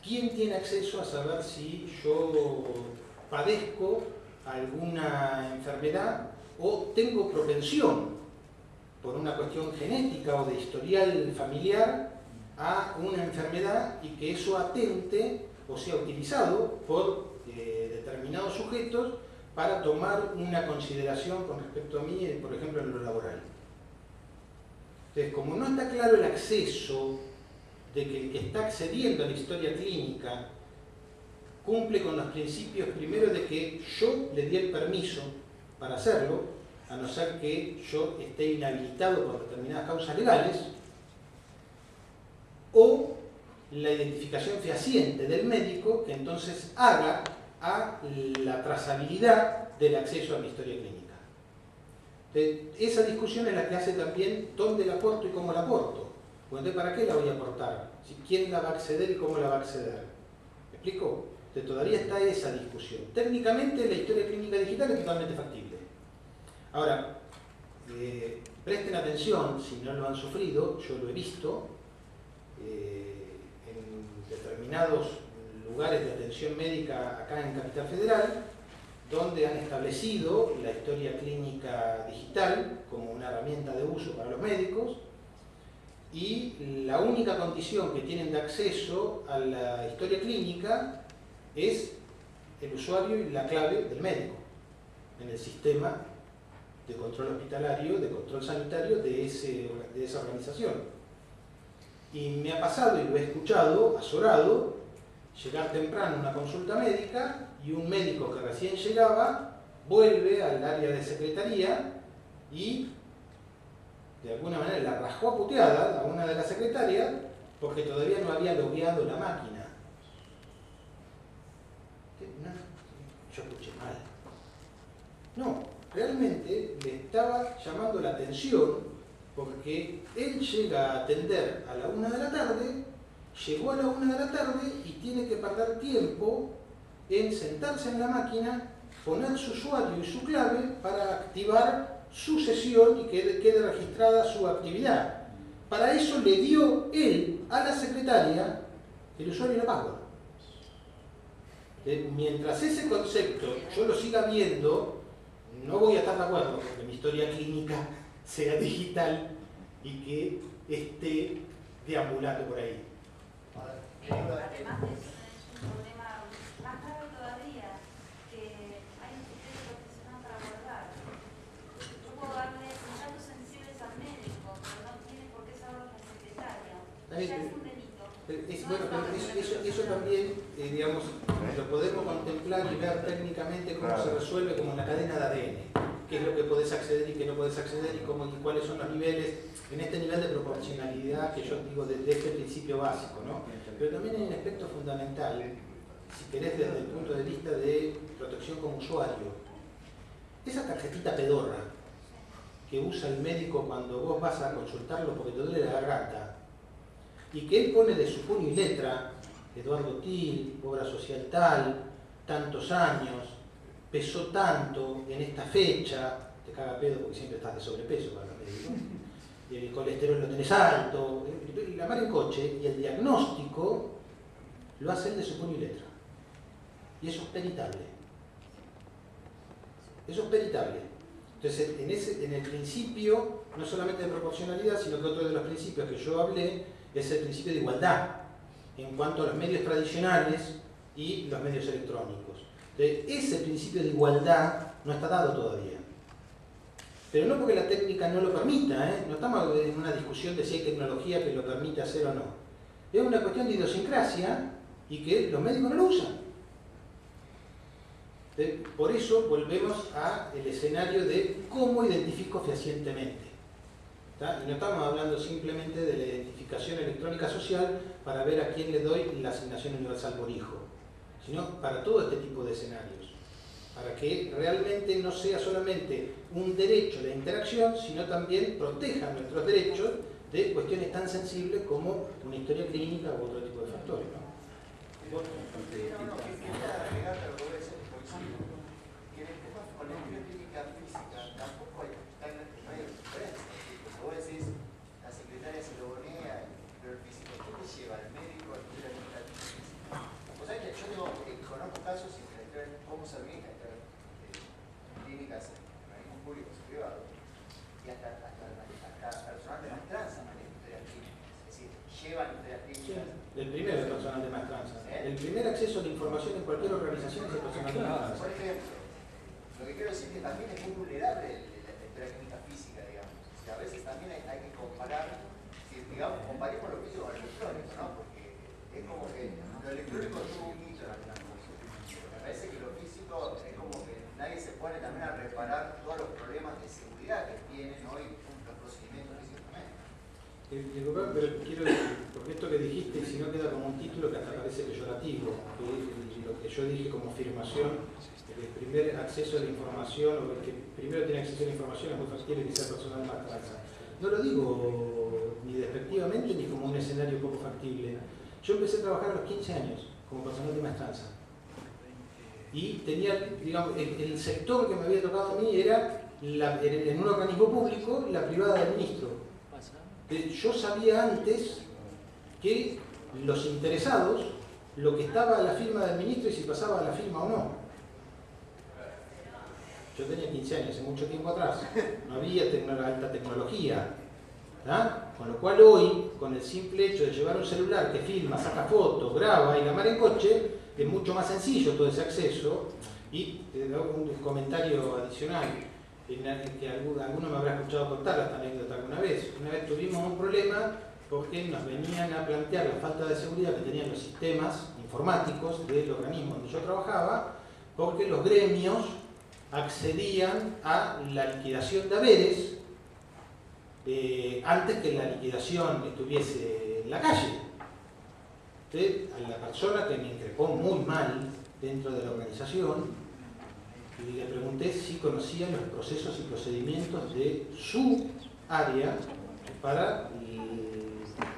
¿quién tiene acceso a saber si yo padezco alguna enfermedad o tengo propensión por una cuestión genética o de historial familiar a una enfermedad y que eso atente o sea utilizado por determinados sujetos para tomar una consideración con respecto a mí, por ejemplo, en lo laboral? Entonces, como no está claro el acceso de que el que está accediendo a la historia clínica cumple con los principios, primero, de que yo le di el permiso para hacerlo, a no ser que yo esté inhabilitado por determinadas causas legales, o la identificación fehaciente del médico que entonces haga a la trazabilidad del acceso a mi historia clínica. Esa discusión es la que hace también dónde la aporto y cómo la aporto. Entonces, ¿para qué la voy a aportar? ¿Quién la va a acceder y cómo la va a acceder? ¿Me explico? Entonces, todavía está esa discusión. Técnicamente la historia clínica digital es totalmente factible. Ahora, presten atención, si no lo han sufrido, yo lo he visto, en determinados lugares de atención médica acá en Capital Federal, donde han establecido la historia clínica digital como una herramienta de uso para los médicos, y la única condición que tienen de acceso a la historia clínica es el usuario y la clave del médico en el sistema de control hospitalario, de control sanitario de esa organización. Y me ha pasado, y lo he escuchado, azorado, llegar temprano a una consulta médica y un médico que recién llegaba vuelve al área de secretaría y de alguna manera la rajó a puteada a una de las secretarias porque todavía no había logueado la máquina. No, yo escuché mal. No, realmente le estaba llamando la atención porque él llega a atender a la 1 de la tarde, llegó a la 1 de la tarde y tiene que perder tiempo en sentarse en la máquina, poner su usuario y su clave para activar su sesión y que quede registrada su actividad. Para eso le dio él a la secretaria el usuario y la password. Mientras ese concepto yo lo siga viendo, no voy a estar de acuerdo con que mi historia clínica sea digital y que esté deambulando por ahí. Además de eso, es un problema más grave todavía, que hay un criterio profesional para abordar. Yo puedo darle datos sensibles al médico, pero no tiene por qué saberlo la secretaria. Ya es un delito. Eso también, digamos, lo podemos contemplar y ver técnicamente cómo se resuelve como en la cadena de ADN. Qué es lo que podés acceder y qué no podés acceder y cuáles son los niveles, en este nivel de proporcionalidad que yo digo de este principio básico, ¿no? Pero también hay un aspecto fundamental, si querés desde el punto de vista de protección como usuario. Esa tarjetita pedorra que usa el médico cuando vos vas a consultarlo porque te duele la garganta, y que él pone de su puño y letra, Eduardo Til, obra social tal, tantos años, pesó tanto en esta fecha, te caga pedo porque siempre estás de sobrepeso para los médicos, y el colesterol lo tenés alto, la mar en coche, y el diagnóstico lo hace él de su puño y letra. Y eso es peritable. Eso es peritable. Entonces, en el principio, no solamente de proporcionalidad, sino que otro de los principios que yo hablé es el principio de igualdad en cuanto a los medios tradicionales y los medios electrónicos. Entonces, ese principio de igualdad no está dado todavía. Pero no porque la técnica no lo permita, no estamos en una discusión de si hay tecnología que lo permite hacer o no. Es una cuestión de idiosincrasia y que los médicos no lo usan. Por eso volvemos al escenario de cómo identifico fehacientemente. ¿Tá? Y no estamos hablando simplemente de la identificación electrónica social para ver a quién le doy la asignación universal por hijo, sino para todo este tipo de escenarios, para que realmente no sea solamente un derecho de interacción, sino también proteja nuestros derechos de cuestiones tan sensibles como una historia clínica u otro tipo de factores, ¿no? Que en el tema con la historia clínica física tampoco hay diferencia. Vos decís, la secretaria se lo bonea, pero el físico, ¿qué te lleva? ¿El médico, la historia física? O sea, que yo conozco casos y cómo se organizan clínicas en públicos y privados, y hasta personal de maestranza maneja historias clínicas, es decir, llevan historias clínicas. El primero es personal de maestranza. El primer acceso a la información en cualquier organización es el personal de maestranza. Por ejemplo, lo que quiero decir es que también es muy vulnerable la historia clínica física, digamos. O sea, a veces también hay que comparar, digamos, comparemos lo físico con lo electrónico, ¿no? Porque es como que lo electrónico tuvo un hito en algunas cosas. Me parece que lo físico es como que nadie se pone también a reparar todos los problemas de seguridad que tienen hoy los procedimientos físicos también. Pero quiero, porque esto que dijiste, si no queda como un título que hasta parece peyorativo, que lo que yo dije como afirmación, el primer acceso a la información, o el que primero tiene acceso a la información es muy factible que sea personal más transa. No lo digo ni despectivamente ni como un escenario poco factible. Yo empecé a trabajar a los 15 años como personal de maestranza. Y tenía, digamos, el sector que me había tocado a mí era, en un organismo público, la privada del ministro. Yo sabía antes que los interesados, lo que estaba a la firma del ministro y si pasaba a la firma o no. Yo tenía 15 años, hace mucho tiempo atrás. No había alta tecnología. ¿Ah? Con lo cual hoy, con el simple hecho de llevar un celular que filma, saca fotos, graba y la mar en coche, es mucho más sencillo todo ese acceso. Y te hago un comentario adicional, que alguno me habrá escuchado contar esta anécdota alguna vez. Una vez tuvimos un problema porque nos venían a plantear la falta de seguridad que tenían los sistemas informáticos del organismo donde yo trabajaba, porque los gremios accedían a la liquidación de haberes antes que la liquidación estuviese en la calle. Entonces, a la persona que me increpó muy mal dentro de la organización, y le pregunté si conocían los procesos y procedimientos de su área para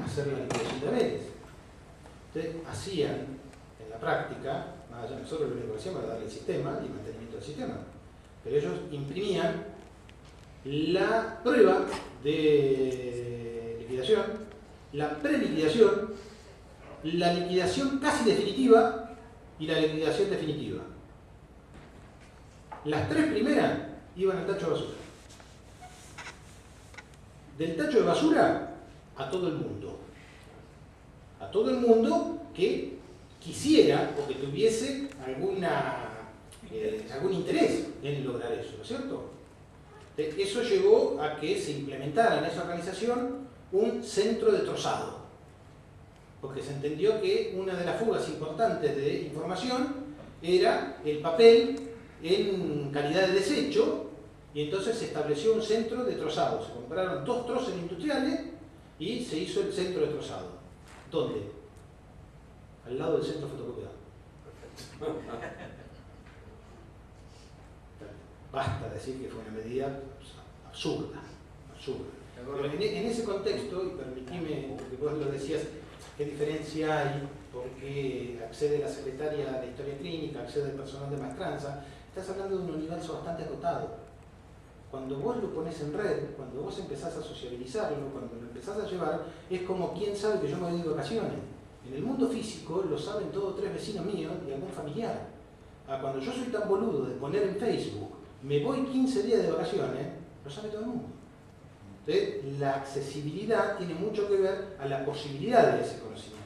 hacer la liquidación de haberes. Entonces, hacían en la práctica, más allá, nosotros lo único que hacíamos era darle el sistema y el mantenimiento del sistema, pero ellos imprimían la prueba de liquidación, la preliquidación, la liquidación casi definitiva y la liquidación definitiva. Las tres primeras iban al tacho de basura. Del tacho de basura a todo el mundo. A todo el mundo que quisiera o que tuviese algún interés en lograr eso, ¿no es cierto? Eso llevó a que se implementara en esa organización un centro de trozado, porque se entendió que una de las fugas importantes de información era el papel en calidad de desecho, y entonces se estableció un centro de trozado. Se compraron 2 troces industriales y se hizo el centro de trozado. ¿Dónde? Al lado del centro fotocopiador. Basta decir que fue una medida absurda. Pero en ese contexto, y permitime, porque vos lo decías, ¿qué diferencia hay? Porque accede la secretaria de Historia Clínica, accede el personal de maestranza. Estás hablando de un universo bastante acotado. Cuando vos lo pones en red, cuando vos empezás a sociabilizarlo, cuando lo empezás a llevar, es como quién sabe que yo me voy de vacaciones. En el mundo físico lo saben todos 3 vecinos míos y algún familiar. Cuando yo soy tan boludo de poner en Facebook, me voy 15 días de vacaciones, lo sabe todo el mundo. Entonces, la accesibilidad tiene mucho que ver a la posibilidad de ese conocimiento.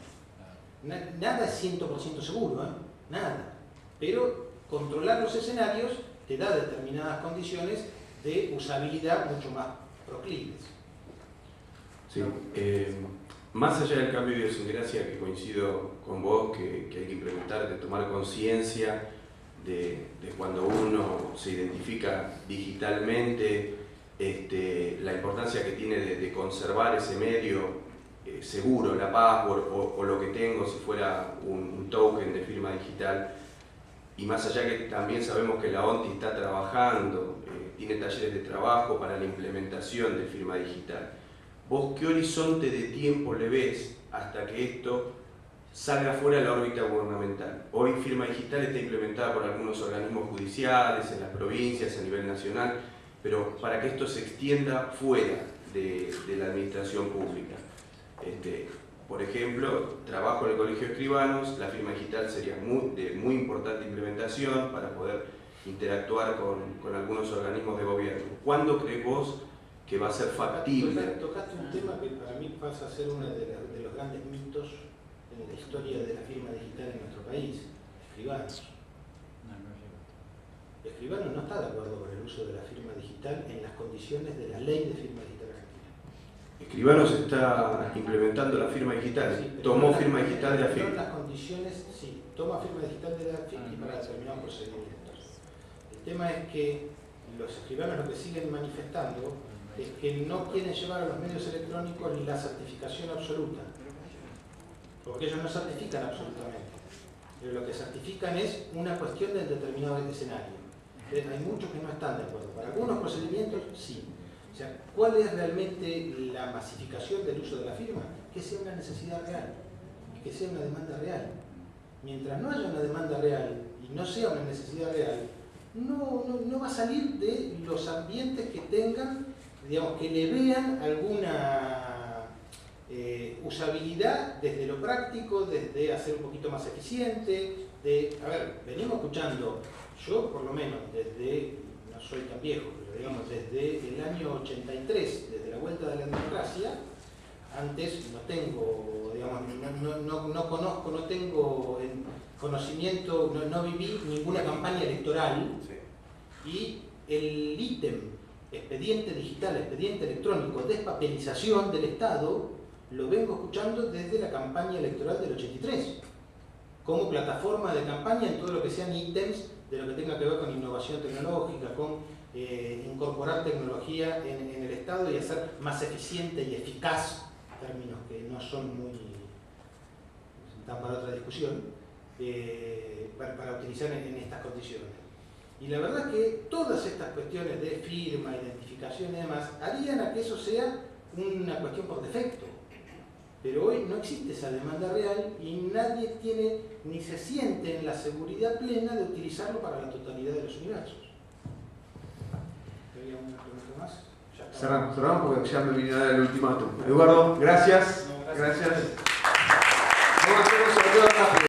Nada es 100% seguro, nada. Pero controlar los escenarios te da determinadas condiciones de usabilidad mucho más proclives. Sí, más allá del cambio de idiosincrasia, que coincido con vos, que hay que implementar, de tomar conciencia de cuando uno se identifica digitalmente, la importancia que tiene de conservar ese medio seguro, la password o lo que tengo si fuera un token de firma digital. Y más allá que también sabemos que la ONTI está trabajando, tiene talleres de trabajo para la implementación de firma digital. ¿Vos qué horizonte de tiempo le ves hasta que esto salga fuera de la órbita gubernamental? Hoy firma digital está implementada por algunos organismos judiciales, en las provincias, a nivel nacional, pero para que esto se extienda fuera de la administración pública. Por ejemplo, trabajo en el Colegio de Escribanos, la firma digital sería de muy importante implementación para poder interactuar con algunos organismos de gobierno. ¿Cuándo crees vos que va a ser factible? Tocaste un tema que para mí pasa a ser uno de los grandes mitos en la historia de la firma digital en nuestro país. Escribanos. Escribanos no está de acuerdo con el uso de la firma digital en las condiciones de la ley de firma digital argentina. Escribanos está implementando la firma digital, Sí, tomó firma digital de la firma. firma. Las condiciones, sí, toma firma digital de la firma y para determinados procedimientos. El tema es que los escribanos lo que siguen manifestando es que no quieren llevar a los medios electrónicos la certificación absoluta, porque ellos no certifican absolutamente, pero lo que certifican es una cuestión del determinado escenario. Entonces, hay muchos que no están de acuerdo. Para algunos procedimientos, sí. O sea, ¿cuál es realmente la masificación del uso de la firma? Que sea una necesidad real, que sea una demanda real. Mientras no haya una demanda real y no sea una necesidad real, no va a salir de los ambientes que tengan, digamos, que le vean alguna usabilidad desde lo práctico, desde hacer un poquito más eficiente, a ver, venimos escuchando, yo por lo menos desde, no soy tan viejo, pero digamos desde el año 83, desde la vuelta de la democracia, antes no tengo, digamos, no conozco, no tengo conocimiento, no viví ninguna campaña electoral, y el ítem expediente digital, expediente electrónico, despapelización del Estado, lo vengo escuchando desde la campaña electoral del 83, como plataforma de campaña en todo lo que sean ítems de lo que tenga que ver con innovación tecnológica, con incorporar tecnología en el Estado y hacer más eficiente y eficaz, términos que no son muy, están para otra discusión, para utilizar en estas condiciones. Y la verdad es que todas estas cuestiones de firma, identificación y demás harían a que eso sea una cuestión por defecto. Pero hoy no existe esa demanda real y nadie tiene ni se siente en la seguridad plena de utilizarlo para la totalidad de los universos. ¿Había una pregunta más? Cerramos porque ya me vino a dar el ultimátum. Eduardo, gracias. No, gracias. Vamos a hacer un sorteo rápido.